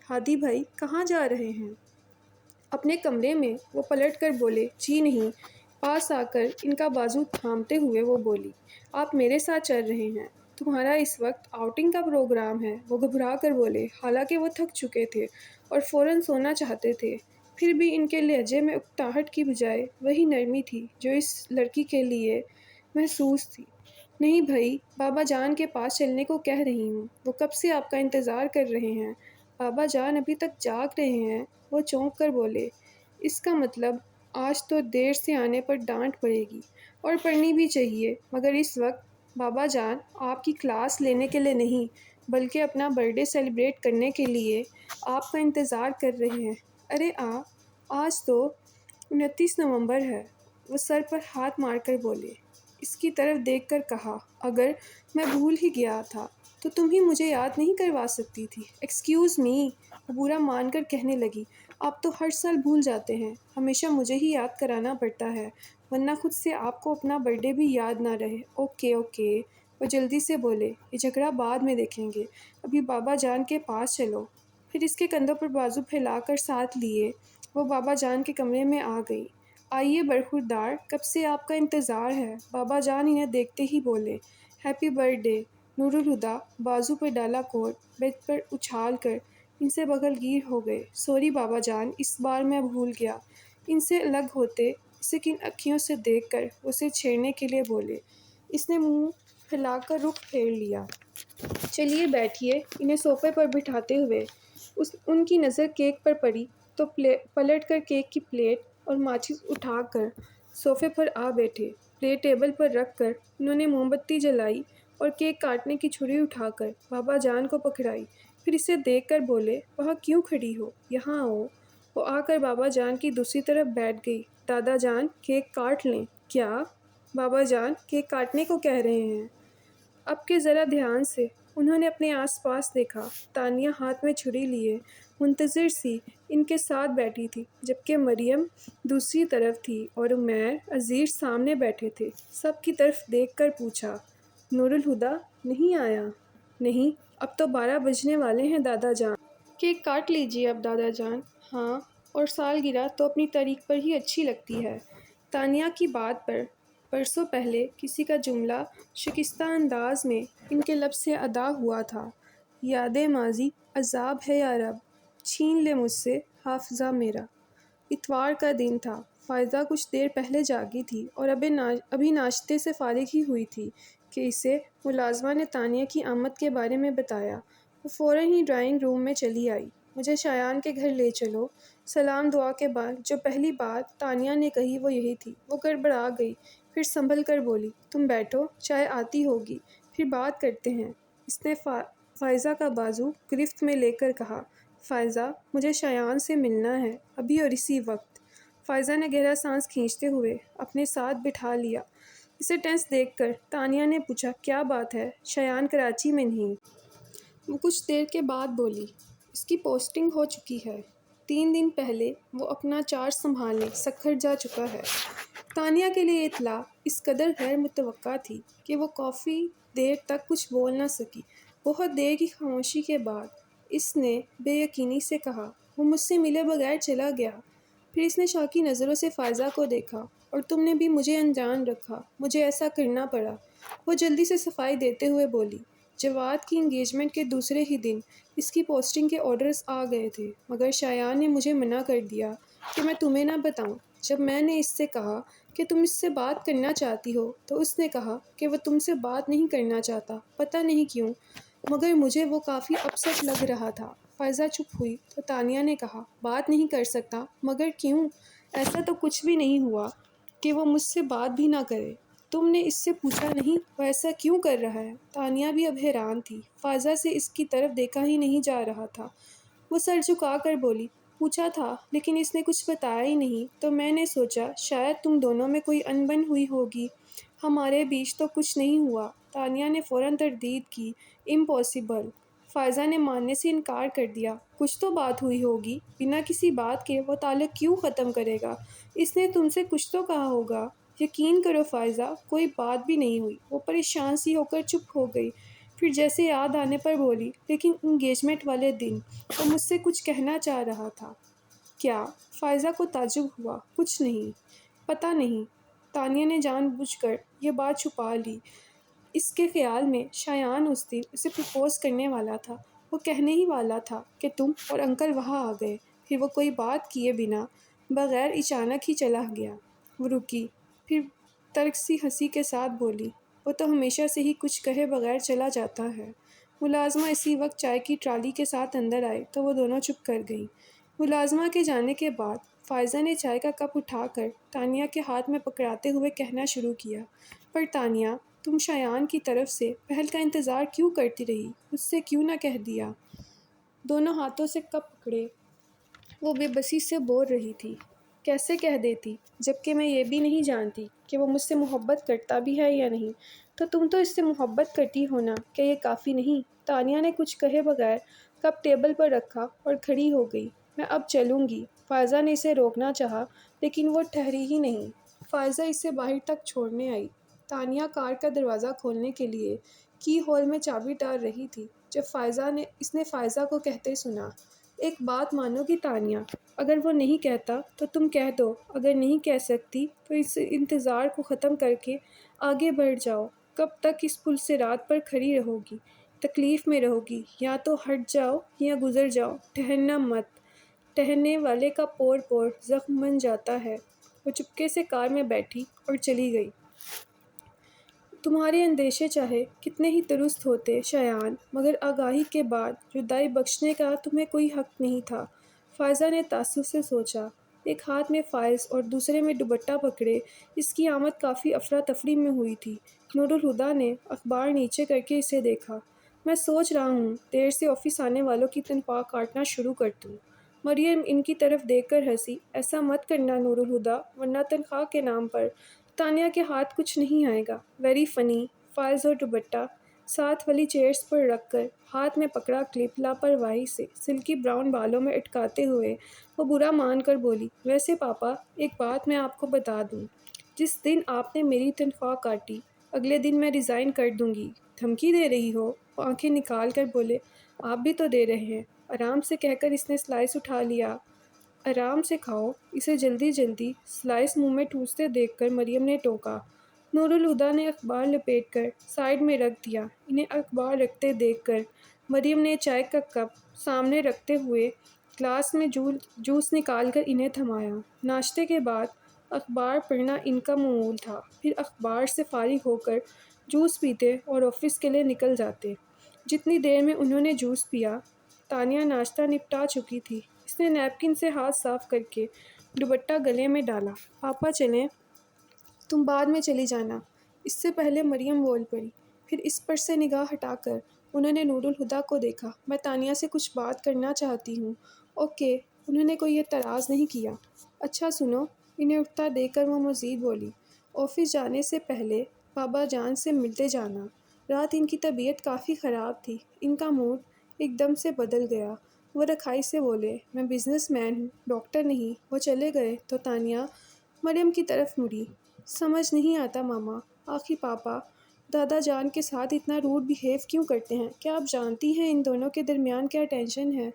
ہادی بھائی کہاں جا رہے ہیں؟ اپنے کمرے میں، وہ پلٹ کر بولے، جی نہیں۔ پاس آ کر ان کا بازو تھامتے ہوئے وہ بولی، آپ میرے ساتھ چل رہے ہیں؟ تمہارا اس وقت آؤٹنگ کا پروگرام ہے؟ وہ گھبرا کر بولے، حالانکہ وہ تھک چکے تھے اور فوراً سونا چاہتے تھے، پھر بھی ان کے لہجے میں اکتاہٹ کی بجائے وہی نرمی تھی جو اس لڑکی کے لیے محسوس تھی۔ نہیں بھائی، بابا جان کے پاس چلنے کو کہہ رہی ہوں، وہ کب سے آپ کا انتظار کر رہے ہیں۔ بابا جان ابھی تک جاگ رہے ہیں؟ وہ چونک کر بولے، اس کا مطلب آج تو دیر سے آنے پر ڈانٹ پڑے گی، اور پڑنی بھی چاہیے، مگر اس وقت بابا جان آپ کی کلاس لینے کے لیے نہیں بلکہ اپنا برتھ ڈے سیلیبریٹ کرنے کے لیے آپ کا انتظار کر رہے ہیں۔ ارے آج تو 29 نومبر ہے۔ وہ سر پر ہاتھ مار کر بولے، اس کی طرف دیکھ کر کہا، اگر میں بھول ہی گیا تھا تو تم ہی مجھے یاد نہیں کروا سکتی تھی؟ ایکسکیوز می، وہ برا مان کر کہنے لگی، آپ تو ہر سال بھول جاتے ہیں، ہمیشہ مجھے ہی یاد کرانا پڑتا ہے، ورنہ خود سے آپ کو اپنا برتھ ڈے بھی یاد نہ رہے۔ اوکے اوکے، وہ جلدی سے بولے، یہ جھگڑا بعد میں دیکھیں گے، ابھی بابا جان کے پاس چلو۔ پھر اس کے کندھوں پر بازو پھیلا کر ساتھ لیے وہ بابا جان کے کمرے میں آ گئی۔ آئیے برخوردار، کب سے آپ کا انتظار ہے، بابا جان انہیں دیکھتے ہی بولے۔ Happy birthday. Noor ul-Huda بازو پر ڈالا کوٹ بیڈ پر اچھال کر ان سے بغل گیر ہو گئے۔ سوری بابا جان، اس بار میں بھول گیا۔ ان سے الگ ہوتے اسے کن اکھیوں سے دیکھ کر اسے چھیڑنے کے لیے بولے۔ اس نے منہ پھیلا کر رخ پھیر لیا۔ چلیے بیٹھیے۔ انہیں صوفے پر بٹھاتے ہوئے ان کی نظر کیک پر پڑی تو پلٹ کر کیک کی پلیٹ اور ماچس اٹھا کر صوفے پر آ بیٹھے۔ پلیٹ ٹیبل پر رکھ کر انہوں نے موم بتی جلائی اور کیک کاٹنے کی چھری اٹھا کر بابا جان کو پکڑائی۔ پھر اسے دیکھ کر بولے، وہاں کیوں کھڑی ہو؟ یہاں آؤ۔ وہ آ کر بابا جان کی دوسری طرف بیٹھ گئی۔ دادا جان، کیک کاٹ لیں۔ کیا؟ بابا جان کیک کاٹنے کو کہہ رہے ہیں۔ اب کہ ذرا دھیان سے انہوں نے اپنے آس پاس دیکھا۔ تانیہ ہاتھ میں چھری لیے منتظر سی ان کے ساتھ بیٹھی تھی، جبکہ مریم دوسری طرف تھی اور عمیر عزیز سامنے بیٹھے تھے۔ سب کی طرف دیکھ کر پوچھا، نور الہدا نہیں آیا؟ نہیں، اب تو 12 بجنے والے ہیں دادا جان۔ کیک کاٹ لیجیے اب دادا جان۔ ہاں، اور سالگرہ تو اپنی تاریخ پر ہی اچھی لگتی ہے۔ تانیہ کی بات پر برسوں پہلے کسی کا جملہ شکستہ انداز میں ان کے لب سے ادا ہوا تھا، یاد ماضی عذاب ہے یا رب، چھین لے مجھ سے حافظہ میرا۔ اتوار کا دن تھا۔ فائزہ کچھ دیر پہلے جاگی تھی اور ابھی ناشتے سے فارغ ہی ہوئی تھی کہ اسے ملازمہ نے تانیہ کی آمد کے بارے میں بتایا۔ وہ فوراً ہی ڈرائنگ روم میں چلی آئی۔ مجھے شایان کے گھر لے چلو۔ سلام دعا کے بعد جو پہلی بات تانیہ نے کہی وہ یہی تھی۔ وہ گڑبڑا گئی، پھر سنبھل کر بولی، تم بیٹھو، چائے آتی ہوگی، پھر بات کرتے ہیں۔ اس نے فائزہ کا بازو گرفت میں لے کر کہا، فائزہ، مجھے شایان سے ملنا ہے، ابھی اور اسی وقت۔ فائزہ نے گہرا سانس کھینچتے ہوئے اپنے ساتھ بٹھا لیا۔ اسے ٹینس دیکھ کر تانیہ نے پوچھا، کیا بات ہے؟ شایان کراچی میں نہیں؟ وہ کچھ دیر کے بعد بولی، اس کی پوسٹنگ ہو چکی ہے۔ 3 دن پہلے وہ اپنا چارج سنبھالنے سکھر جا چکا ہے۔ تانیہ کے لیے اطلاع اس قدر غیر متوقع تھی کہ وہ کافی دیر تک کچھ بول نہ سکی۔ بہت دیر کی خاموشی کے بعد اس نے بے یقینی سے کہا، وہ مجھ سے ملے بغیر چلا گیا۔ پھر اس نے شاکی نظروں سے فائزہ کو دیکھا، اور تم نے بھی مجھے انجان رکھا، مجھے ایسا کرنا پڑا۔ وہ جلدی سے صفائی دیتے ہوئے بولی، جواد کی انگیجمنٹ کے دوسرے ہی دن اس کی پوسٹنگ کے آرڈرز آ گئے تھے، مگر شایان نے مجھے منع کر دیا کہ میں تمہیں نہ بتاؤں۔ جب میں نے اس سے کہا کہ تم اس سے بات کرنا چاہتی ہو تو اس نے کہا کہ وہ تم سے بات نہیں کرنا چاہتا، پتہ نہیں کیوں، مگر مجھے وہ کافی اپسٹ لگ رہا تھا۔ فائزہ چپ ہوئی تو تانیہ نے کہا، بات نہیں کر سکتا؟ مگر کیوں؟ ایسا تو کچھ بھی نہیں ہوا کہ وہ مجھ سے بات بھی نہ کرے۔ تم نے اس سے پوچھا نہیں وہ ایسا کیوں کر رہا ہے؟ تانیہ بھی اب حیران تھی۔ فائزہ سے اس کی طرف دیکھا ہی نہیں جا رہا تھا۔ وہ سر جھکا کر بولی، پوچھا تھا لیکن اس نے کچھ بتایا ہی نہیں، تو میں نے سوچا شاید تم دونوں میں کوئی انبن ہوئی ہوگی۔ ہمارے بیچ تو کچھ نہیں ہوا۔ تانیہ نے فوراً تردید کی، امپاسبل۔ فائزہ نے ماننے سے انکار کر دیا، کچھ تو بات ہوئی ہوگی، بنا کسی بات کے وہ تعلق کیوں ختم کرے گا؟ اس نے تم سے کچھ تو کہا ہوگا۔ یقین کرو فائزہ، کوئی بات بھی نہیں ہوئی۔ وہ پریشان سی ہو کر چپ ہو گئی، پھر جیسے یاد آنے پر بولی، لیکن انگیجمنٹ والے دن وہ مجھ سے کچھ کہنا چاہ رہا تھا۔ کیا؟ فائزہ کو تعجب ہوا۔ کچھ نہیں، پتہ نہیں۔ تانیہ نے جان بوجھ کر یہ بات چھپا لی۔ اس کے خیال میں شایان اس دن اسے پرپوز کرنے والا تھا۔ وہ کہنے ہی والا تھا کہ تم اور انکل وہاں آ گئے، پھر وہ کوئی بات کیے بنا بغیر اچانک ہی چلا گیا۔ وہ رکی، پھر ترک سی ہنسی کے ساتھ بولی، وہ تو ہمیشہ سے ہی کچھ کہے بغیر چلا جاتا ہے۔ ملازمہ اسی وقت چائے کی ٹرالی کے ساتھ اندر آئے تو وہ دونوں چپ کر گئیں۔ ملازمہ کے جانے کے بعد فائزہ نے چائے کا کپ اٹھا کر تانیہ کے ہاتھ میں پکڑاتے ہوئے کہنا شروع کیا، پر تانیہ، تم شایان کی طرف سے پہل کا انتظار کیوں کرتی رہی؟ مجھ سے کیوں نہ کہہ دیا؟ دونوں ہاتھوں سے کپ پکڑے وہ بے بسی سے بول رہی تھی، کیسے کہہ دیتی، جبکہ میں یہ بھی نہیں جانتی کہ وہ مجھ سے محبت کرتا بھی ہے یا نہیں۔ تو تم تو اس سے محبت کرتی ہو نا، کیا یہ کافی نہیں؟ تانیہ نے کچھ کہے بغیر کپ ٹیبل پر رکھا اور کھڑی ہو گئی۔ میں اب چلوں گی۔ فائزہ نے اسے روکنا چاہا لیکن وہ ٹھہری ہی نہیں۔ فائزہ اسے باہر تک چھوڑنے آئی۔ تانیہ کار کا دروازہ کھولنے کے لیے کی ہول میں چابی ڈال رہی تھی جب اس نے فائزہ کو کہتے سنا، ایک بات مانو گی تانیہ، اگر وہ نہیں کہتا تو تم کہہ دو، اگر نہیں کہہ سکتی تو اس انتظار کو ختم کر کے آگے بڑھ جاؤ۔ کب تک اس پل سے رات پر کھڑی رہو گی؟ تکلیف میں رہو گی؟ یا تو ہٹ جاؤ یا گزر جاؤ، ٹھہرنا مت۔ ٹہرنے والے کا پور پور زخم بن جاتا ہے۔ وہ چپکے سے کار میں بیٹھی اور چلی گئی۔ تمہارے اندیشے چاہے کتنے ہی درست ہوتے شایان، مگر آگاہی کے بعد جدائی بخشنے کا تمہیں کوئی حق نہیں تھا۔ فائزہ نے تعصب سے سوچا۔ ایک ہاتھ میں فائلز اور دوسرے میں دوپٹہ پکڑے اس کی آمد کافی افراتفری میں ہوئی تھی۔ نورالہدیٰ نے اخبار نیچے کر کے اسے دیکھا۔ میں سوچ رہا ہوں دیر سے آفس آنے والوں کی تنخواہ کاٹنا شروع کر دوں۔ مریم ان کی طرف دیکھ کر ہنسی۔ ایسا مت کرنا نورالہدیٰ، ورنہ تنخواہ کے نام پر تانیہ کے ہاتھ کچھ نہیں آئے گا۔ Very funny. فائلز اور دوپٹہ ساتھ والی چیئرز پر رکھ کر ہاتھ میں پکڑا کلپ لاپرواہی سے سلکی براؤن بالوں میں اٹکاتے ہوئے وہ برا مان کر بولی، ویسے پاپا ایک بات میں آپ کو بتا دوں، جس دن آپ نے میری تنخواہ کاٹی اگلے دن میں ریزائن کر دوں گی۔ دھمکی دے رہی ہو؟ وہ آنکھیں نکال کر بولے، آپ بھی تو دے رہے ہیں۔ آرام سے کہہ کر اس نے سلائس اٹھا لیا۔ آرام سے کھاؤ۔ اسے جلدی جلدی سلائس منہ میں ٹھوستے دیکھ کر مریم نے ٹوکا۔ نورالہدیٰ نے اخبار لپیٹ کر سائیڈ میں رکھ دیا۔ انہیں اخبار رکھتے دیکھ کر مریم نے چائے کا کپ سامنے رکھتے ہوئے گلاس میں جوس نکال کر انہیں تھمایا۔ ناشتے کے بعد اخبار پڑھنا ان کا معمول تھا، پھر اخبار سے فارغ ہو کر جوس پیتے اور آفس کے لیے نکل جاتے۔ جتنی دیر میں انہوں نے جوس پیا، تانیہ ناشتہ نپٹا چکی تھی۔ اس نے نیپکن سے ہاتھ صاف کر کے دوپٹہ گلے میں ڈالا۔ پاپا چلیں، تم بعد میں چلی جانا۔ اس سے پہلے مریم بول پڑی۔ پھر اس پر سے نگاہ ہٹا کر انہوں نے نورالہدیٰ کو دیکھا۔ میں تانیہ سے کچھ بات کرنا چاہتی ہوں۔ اوکے۔ انہوں نے کوئی اعتراض نہیں کیا۔ اچھا سنو۔ انہیں اٹھتا دیکھ کر وہ مزید بولی، آفس جانے سے پہلے بابا جان سے ملتے جانا۔ رات ان کی طبیعت کافی خراب تھی۔ ان کا موڈ ایک دم سے بدل گیا۔ وہ رکھائی سے بولے، میں بزنس مین ہوں، ڈاکٹر نہیں۔ وہ چلے گئے تو تانیہ مریم کی طرف مڑی۔ سمجھ نہیں آتا ماما، آخر پاپا دادا جان کے ساتھ اتنا روڈ بیہیو کیوں کرتے ہیں؟ کیا آپ جانتی ہیں ان دونوں کے درمیان کیا ٹینشن ہے؟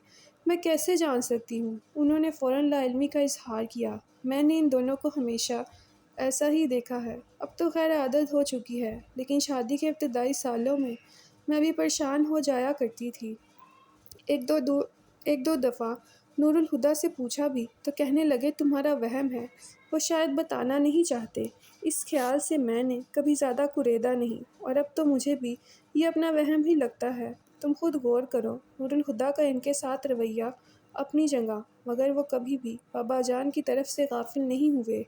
میں کیسے جان سکتی ہوں؟ انہوں نے فوراً لا علمی کا اظہار کیا۔ میں نے ان دونوں کو ہمیشہ ایسا ہی دیکھا ہے۔ اب تو خیر عادت ہو چکی ہے، لیکن شادی کے ابتدائی سالوں میں بھی پریشان ہو جایا کرتی تھی۔ ایک دو دفعہ نورالہدیٰ سے پوچھا بھی تو کہنے لگے تمہارا وہم ہے۔ وہ شاید بتانا نہیں چاہتے۔ اس خیال سے میں نے کبھی زیادہ کریدا نہیں، اور اب تو مجھے بھی یہ اپنا وہم ہی لگتا ہے۔ تم خود غور کرو۔ نورالہدیٰ کا ان کے ساتھ رویہ اپنی جگہ، مگر وہ کبھی بھی بابا جان کی طرف سے غافل نہیں ہوئے۔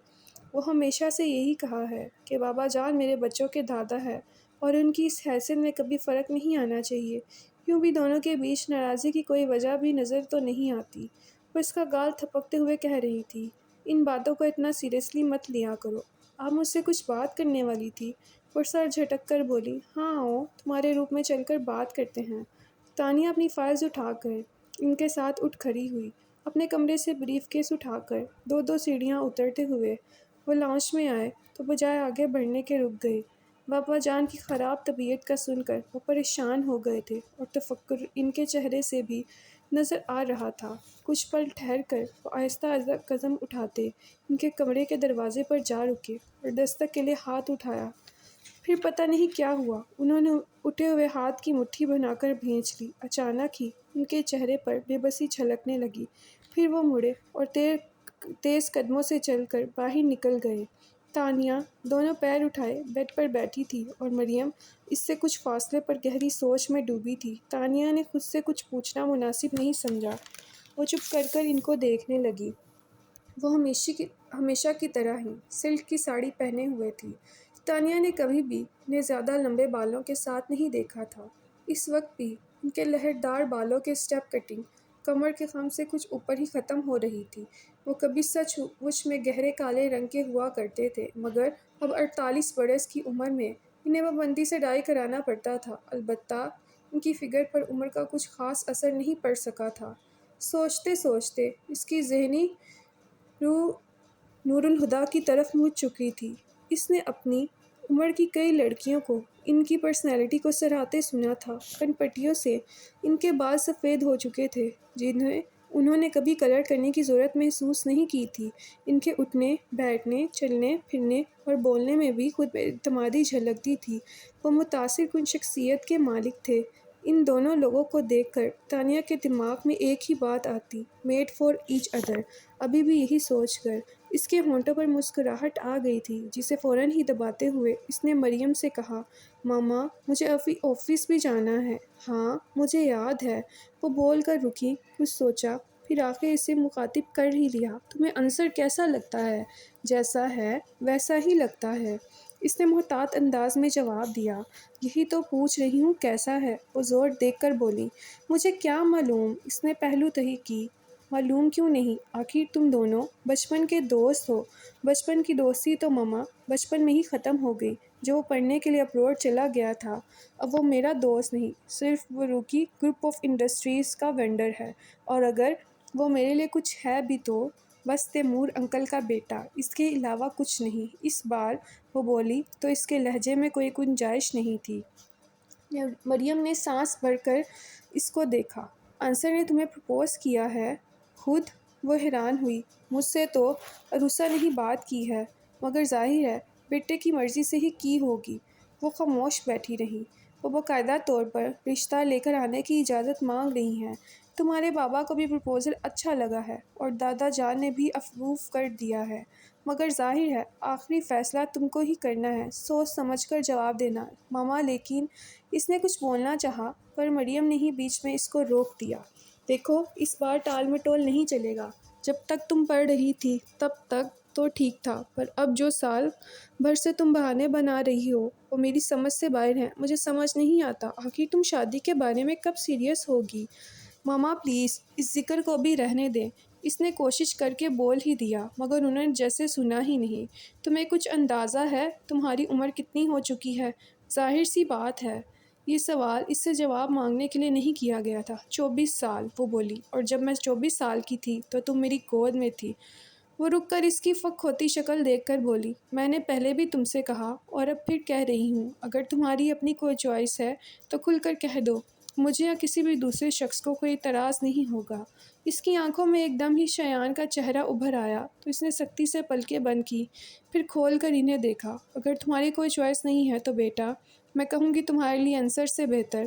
وہ ہمیشہ سے یہی کہا ہے کہ بابا جان میرے بچوں کے دادا ہے اور ان کی اس حیثیت میں کبھی فرق نہیں آنا چاہیے۔ یوں بھی دونوں کے بیچ ناراضی کی کوئی وجہ بھی نظر تو نہیں آتی۔ وہ اس کا گال تھپکتے ہوئے کہہ رہی تھی، ان باتوں کو اتنا سیریسلی مت لیا کرو۔ آپ مجھ سے کچھ بات کرنے والی تھی؟ وہ سر جھٹک کر بولی، ہاں آؤ، تمہارے روم میں چل کر بات کرتے ہیں۔ تانیہ اپنی فائلز اٹھا کر ان کے ساتھ اٹھ کھڑی ہوئی۔ اپنے کمرے سے بریف کیس اٹھا کر دو سیڑھیاں اترتے ہوئے وہ لاؤنج میں آئے تو بجائے آگے بڑھنے کے رک گئے۔ بابا جان کی خراب طبیعت کا سن کر وہ پریشان ہو گئے تھے اور تفکر ان کے چہرے سے بھی نظر آ رہا تھا۔ کچھ پل ٹھہر کر وہ آہستہ قدم اٹھاتے ان کے کمرے کے دروازے پر جا رکے اور دستک کے لیے ہاتھ اٹھایا۔ پھر پتہ نہیں کیا ہوا، انہوں نے اٹھے ہوئے ہاتھ کی مٹھی بنا کر بھینچ لی۔ اچانک ہی ان کے چہرے پر بے بسی چھلکنے لگی۔ پھر وہ مڑے اور تیز قدموں سے چل کر باہر نکل گئے۔ تانیہ دونوں پیر اٹھائے بیڈ پر بیٹھی تھی اور مریم اس سے کچھ فاصلے پر گہری سوچ میں ڈوبی تھی۔ تانیہ نے خود سے کچھ پوچھنا مناسب نہیں سمجھا۔ وہ چپ کر ان کو دیکھنے لگی۔ وہ ہمیشہ کی طرح ہی سلک کی ساڑی پہنے ہوئے تھی۔ تانیہ نے کبھی بھی انہیں زیادہ لمبے بالوں کے ساتھ نہیں دیکھا تھا۔ اس وقت بھی ان کے لہردار بالوں کی اسٹیپ کٹنگ کمر کے خم سے کچھ اوپر ہی ختم ہو رہی تھی۔ وہ کبھی سچ مچ میں گہرے کالے رنگ کے ہوا کرتے تھے، مگر اب 48 برس کی عمر میں انہیں پابندی سے ڈائی کرانا پڑتا تھا۔ البتہ ان کی فگر پر عمر کا کچھ خاص اثر نہیں پڑ سکا تھا۔ سوچتے سوچتے اس کی ذہنی روح نورالہدیٰ کی طرف مڑ چکی تھی۔ اس نے اپنی عمر کی کئی لڑکیوں کو ان کی پرسنالٹی کو سراہتے سنا تھا۔ کن پٹیوں سے ان کے بال سفید ہو چکے تھے، جنہیں انہوں نے کبھی کلر کرنے کی ضرورت محسوس نہیں کی تھی۔ ان کے اٹھنے، بیٹھنے، چلنے پھرنے اور بولنے میں بھی خود اعتمادی جھلکتی تھی۔ وہ متاثر کن شخصیت کے مالک تھے۔ ان دونوں لوگوں کو دیکھ کر تانیہ کے دماغ میں ایک ہی بات آتی، میڈ فار ایچ ادر۔ ابھی بھی یہی سوچ کر اس کے ہونٹوں پر مسکراہٹ آ گئی تھی، جسے فوراً ہی دباتے ہوئے اس نے مریم سے کہا، ماما مجھے ابھی آفس بھی جانا ہے۔ ہاں مجھے یاد ہے۔ وہ بول کر رکی، کچھ سوچا، پھر آخر اسے مخاطب کر ہی لیا۔ تمہیں عنصر کیسا لگتا ہے؟ جیسا ہے ویسا ہی لگتا ہے، اس نے محتاط انداز میں جواب دیا۔ یہی تو پوچھ رہی ہوں کیسا ہے؟ وہ زور دیکھ کر بولی۔ مجھے کیا معلوم، اس نے پہلو تہی کی۔ معلوم کیوں نہیں؟ آخر تم دونوں بچپن کے دوست ہو۔ بچپن کی دوستی تو ماما بچپن میں ہی ختم ہو گئی، جو وہ پڑھنے کے لیے ابروڈ چلا گیا تھا۔ اب وہ میرا دوست نہیں، صرف وہ روکی گروپ آف انڈسٹریز کا وینڈر ہے، اور اگر وہ میرے لیے کچھ ہے بھی تو بس تیمور انکل کا بیٹا، اس کے علاوہ کچھ نہیں۔ اس بار وہ بولی تو اس کے لہجے میں کوئی گنجائش نہیں تھی۔ مریم نے سانس بھر کر اس کو دیکھا۔ عنصر نے تمہیں پرپوز کیا ہے؟ خود؟ وہ حیران ہوئی۔ مجھ سے تو عروسہ نہیں بات کی ہے، مگر ظاہر ہے بیٹے کی مرضی سے ہی کی ہوگی۔ وہ خاموش بیٹھی رہی۔ وہ باقاعدہ طور پر رشتہ لے کر آنے کی اجازت مانگ رہی ہیں۔ تمہارے بابا کو بھی پرپوزل اچھا لگا ہے اور دادا جان نے بھی اپروو کر دیا ہے، مگر ظاہر ہے آخری فیصلہ تم کو ہی کرنا ہے، سوچ سمجھ کر جواب دینا ماما۔ لیکن اس نے کچھ بولنا چاہا، پر مریم نے ہی بیچ میں اس کو روک دیا۔ دیکھو اس بار ٹال مٹول نہیں چلے گا۔ جب تک تم پڑھ رہی تھی تب تک تو ٹھیک تھا، پر اب جو سال بھر سے تم بہانے بنا رہی ہو وہ میری سمجھ سے باہر ہیں۔ مجھے سمجھ نہیں آتا آخر تم شادی کے بارے میں کب سیریس ہوگی؟ ماما پلیز اس ذکر کو بھی رہنے دیں۔ اس نے کوشش کر کے بول ہی دیا، مگر انہوں نے جیسے سنا ہی نہیں۔ تمہیں کچھ اندازہ ہے تمہاری عمر کتنی ہو چکی ہے؟ ظاہر سی بات ہے یہ سوال اس سے جواب مانگنے کے لیے نہیں کیا گیا تھا۔ 24 سال، وہ بولی، اور جب میں 24 سال کی تھی تو تم میری گود میں تھی۔ وہ رک کر اس کی فک ہوتی شکل دیکھ کر بولی، میں نے پہلے بھی تم سے کہا اور اب پھر کہہ رہی ہوں، اگر تمہاری اپنی کوئی چوائس ہے تو کھل کر کہہ دو، مجھے یا کسی بھی دوسرے شخص کو کوئی اعتراض نہیں ہوگا۔ اس کی آنکھوں میں ایک دم ہی شایان کا چہرہ ابھر آیا تو اس نے سختی سے پلکیں بند کی، پھر کھول کر انہیں دیکھا۔ اگر تمہاری کوئی چوائس نہیں ہے تو بیٹا میں کہوں گی تمہارے لیے عنصر سے بہتر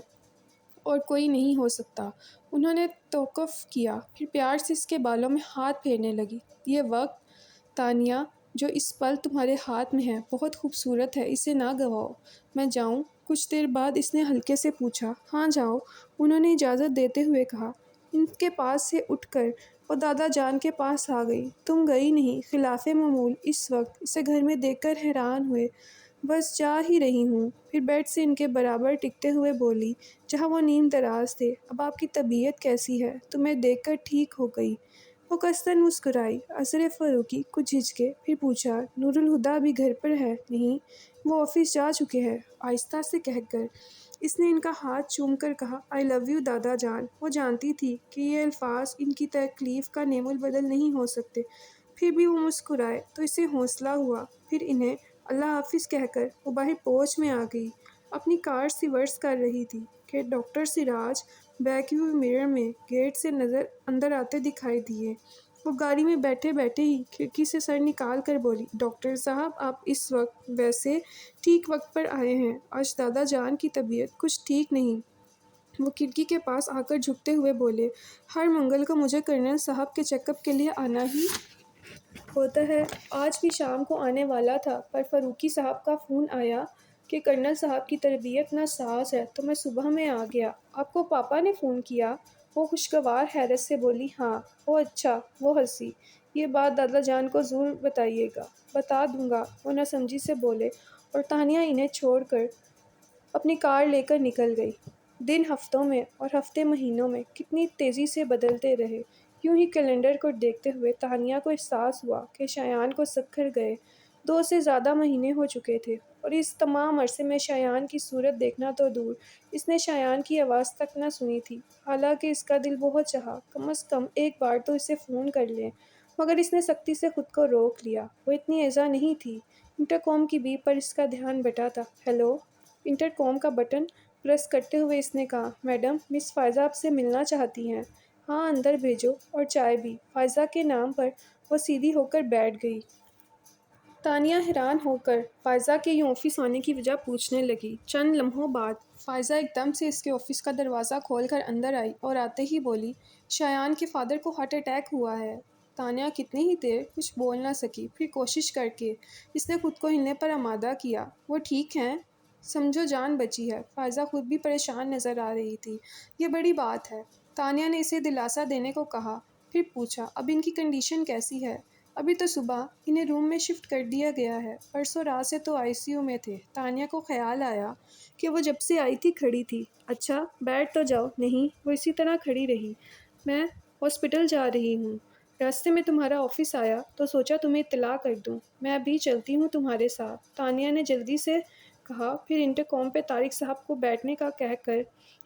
اور کوئی نہیں ہو سکتا۔ انہوں نے توقف کیا، پھر پیار سے اس کے بالوں میں ہاتھ پھیرنے لگی۔ یہ وقت تانیہ جو اس پل تمہارے ہاتھ میں ہے بہت خوبصورت ہے، اسے نہ گنواؤ۔ میں جاؤں؟ کچھ دیر بعد اس نے ہلکے سے پوچھا۔ ہاں جاؤ، انہوں نے اجازت دیتے ہوئے کہا۔ ان کے پاس سے اٹھ کر وہ دادا جان کے پاس آ گئی۔ تم گئی نہیں؟ خلاف معمول اس وقت اسے گھر میں دیکھ کر حیران ہوئے۔ بس جا ہی رہی ہوں، پھر بیڈ سے ان کے برابر ٹکتے ہوئے بولی جہاں وہ نیم دراز تھے۔ اب آپ کی طبیعت کیسی ہے؟ تمہیں دیکھ کر ٹھیک ہو گئی۔ وہ کسدن مسکرائی۔ اثر فروکی کچھ جھجکے، پھر پوچھا، نور الہدیٰ ابھی گھر پر ہے؟ نہیں، وہ آفس جا چکے ہیں، آہستہ سے کہہ کر اس نے ان کا ہاتھ چوم کر کہا، آئی لو یو دادا جان۔ وہ جانتی تھی کہ یہ الفاظ ان کی تکلیف کا نیم البدل نہیں ہو سکتے، پھر بھی وہ مسکرائے تو اسے حوصلہ ہوا۔ پھر انہیں اللہ حافظ کہہ کر وہ باہر پورچ میں آ گئی۔ اپنی کار ریورس کر رہی تھی کہ ڈاکٹر سراج بیک ویو مرر میں گیٹ سے نظر اندر آتے دکھائی دیے۔ وہ گاڑی میں بیٹھے بیٹھے ہی کھڑکی سے سر نکال کر بولی، ڈاکٹر صاحب آپ اس وقت ویسے ٹھیک وقت پر آئے ہیں، آج دادا جان کی طبیعت کچھ ٹھیک نہیں۔ وہ کھڑکی کے پاس آ کر جھکتے ہوئے بولے، ہر منگل کو مجھے کرنل صاحب کے چیک اپ کے لیے آنا ہی ہوتا ہے۔ آج بھی شام کو آنے والا تھا، پر فاروقی صاحب کا فون آیا کہ کرنل صاحب کی طبیعت ناساز ہے تو میں صبح میں آ گیا۔ آپ کو پاپا نے فون کیا؟ وہ خوشگوار حیرت سے بولی، ہاں۔ اوہ اچھا، وہ ہنسی۔ یہ بات دادا جان کو ضرور بتائیے گا۔ بتا دوں گا، وہ ناسمجھی سے بولے، اور تانیہ انہیں چھوڑ کر اپنی کار لے کر نکل گئی۔ دن ہفتوں میں اور ہفتے مہینوں میں کتنی تیزی سے بدلتے رہے۔ یوں ہی کیلنڈر کو دیکھتے ہوئے تانیہ کو احساس ہوا کہ شایان کو سکھر گئے 2 سے زیادہ مہینے ہو چکے تھے، اور اس تمام عرصے میں شایان کی صورت دیکھنا تو دور، اس نے شایان کی آواز تک نہ سنی تھی۔ حالانکہ اس کا دل بہت چاہا کم از کم ایک بار تو اسے فون کر لیں، مگر اس نے سختی سے خود کو روک لیا۔ وہ اتنی ایزا نہیں تھی۔ انٹرکام کی بیپ پر اس کا دھیان بٹا تھا۔ ہیلو! انٹرکام کا بٹن پریس کرتے ہوئے اس نے کہا، میڈم مس فائزہ آپ سے ملنا چاہتی ہیں۔ ہاں اندر بھیجو اور چائے بھی۔ فائزہ کے نام پر وہ سیدھی ہو کر بیٹھ گئی۔ تانیہ حیران ہو کر فائزہ کے یوں آفس آنے کی وجہ پوچھنے لگی۔ چند لمحوں بعد فائزہ ایک دم سے اس کے آفس کا دروازہ کھول کر اندر آئی اور آتے ہی بولی، شایان کے فادر کو ہارٹ اٹیک ہوا ہے۔ تانیہ کتنی ہی دیر کچھ بول نہ سکی، پھر کوشش کر کے اس نے خود کو ہلنے پر آمادہ کیا۔ وہ ٹھیک ہیں؟ سمجھو جان بچی ہے۔ فائزہ خود بھی پریشان نظر آ رہی تھی۔ یہ بڑی بات ہے، تانیہ نے اسے دلاسا دینے کو کہا، پھر پوچھا، اب ان کی کنڈیشن کیسی ہے؟ ابھی تو صبح انہیں روم میں شفٹ کر دیا گیا ہے، پرسوں رات سے تو آئی سی یو میں تھے۔ تانیہ کو خیال آیا کہ وہ جب سے آئی تھی کھڑی تھی۔ اچھا بیٹھ تو جاؤ۔ نہیں، وہ اسی طرح کھڑی رہی۔ میں ہاسپٹل جا رہی ہوں، راستے میں تمہارا آفس آیا تو سوچا تمہیں اطلاع کر دوں۔ میں ابھی چلتی ہوں تمہارے ساتھ، تانیہ نے جلدی سے کہا، پھر انٹرکام پہ طارق صاحب کو بیٹھنے کا کہہ کر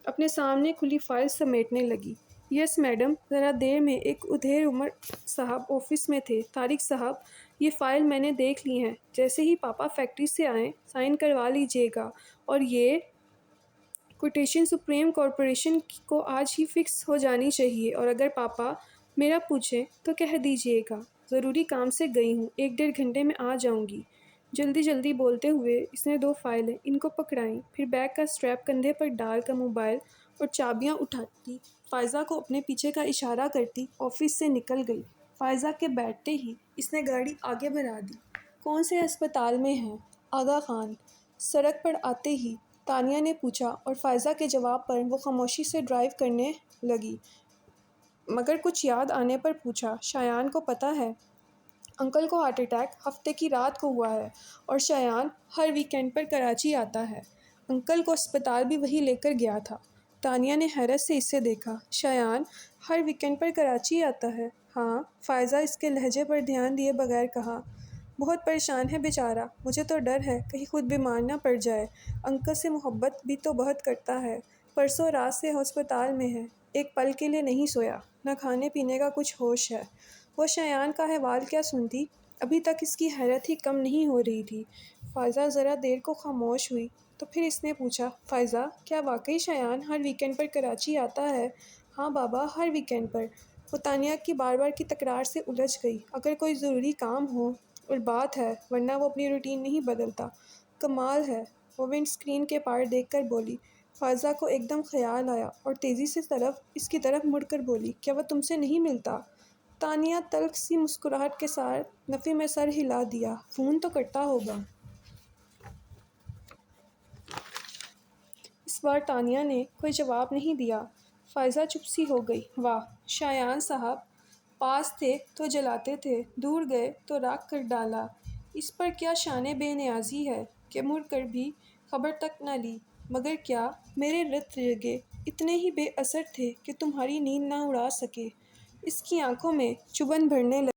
اپنے سامنے کھلی فائل سمیٹنے لگی۔ یس میڈم، ذرا دیر میں ایک ادھیر عمر صاحب آفس میں تھے۔ طارق صاحب، یہ فائل میں نے دیکھ لی ہیں، جیسے ہی پاپا فیکٹری سے آئیں سائن کروا لیجئے گا، اور یہ کوٹیشن سپریم کارپوریشن کو آج ہی فکس ہو جانی چاہیے، اور اگر پاپا میرا پوچھیں تو کہہ دیجئے گا ضروری کام سے گئی ہوں، 1-1.5 گھنٹے میں آ جاؤں گی۔ جلدی جلدی بولتے ہوئے اس نے 2 فائلیں ان کو پکڑائیں، پھر بیگ کا اسٹریپ کندھے پر ڈال کر موبائل اور چابیاں اٹھاتی فائزہ کو اپنے پیچھے کا اشارہ کرتی آفس سے نکل گئی۔ فائزہ کے بیٹھتے ہی اس نے گاڑی آگے بڑھا دی۔ کون سے ہسپتال میں ہیں؟ آغا خان۔ سڑک پر آتے ہی تانیہ نے پوچھا، اور فائزہ کے جواب پر وہ خاموشی سے ڈرائیو کرنے لگی، مگر کچھ یاد آنے پر پوچھا، شایان کو پتہ ہے؟ انکل کو ہارٹ اٹیک ہفتے کی رات کو ہوا ہے، اور شایان ہر ویکینڈ پر کراچی آتا ہے۔ انکل کو اسپتال بھی وہی لے کر گیا تھا۔ تانیہ نے حیرت سے اسے دیکھا۔ شایان ہر ویکینڈ پر کراچی آتا ہے؟ ہاں، فائزہ اس کے لہجے پر دھیان دیے بغیر کہا۔ بہت پریشان ہے بیچارہ، مجھے تو ڈر ہے کہیں خود بیمار نہ پڑ جائے۔ انکل سے محبت بھی تو بہت کرتا ہے، پرسوں رات سے ہسپتال میں ہے، ایک پل کے لیے نہیں سویا، نہ کھانے پینے کا کچھ ہوش ہے۔ وہ شایان کا احوال کیا سنتی؟ ابھی تک اس کی حیرت ہی کم نہیں ہو رہی تھی۔ فائزہ ذرا دیر کو خاموش ہوئی، تو پھر اس نے پوچھا، فائزہ، کیا واقعی شایان ہر ویکینڈ پر کراچی آتا ہے؟ ہاں بابا، ہر ویکینڈ پر۔ وہ تانیہ کی بار بار کی تکرار سے الجھ گئی۔ اگر کوئی ضروری کام ہو اور بات ہے، ورنہ وہ اپنی روٹین نہیں بدلتا۔ کمال ہے، وہ ونڈ اسکرین کے پار دیکھ کر بولی۔ فائزہ کو ایک دم خیال آیا اور تیزی سے اس کی طرف مڑ کر بولی، کیا وہ تم سے نہیں ملتا؟ تانیہ تلخ سی مسکراہٹ کے ساتھ نفی میں سر ہلا دیا۔ فون تو کرتا ہوگا۔ اس بار تانیہ نے کوئی جواب نہیں دیا۔ فائزہ چپ سی ہو گئی۔ واہ، شایان صاحب، پاس تھے تو جلاتے تھے، دور گئے تو راکھ کر ڈالا۔ اس پر کیا شان بے نیازی ہے کہ مڑ کر بھی خبر تک نہ لی۔ مگر کیا میرے رت جگے اتنے ہی بے اثر تھے کہ تمہاری نیند نہ اڑا سکے؟ اس کی آنکھوں میں چبھن بھرنے لگی۔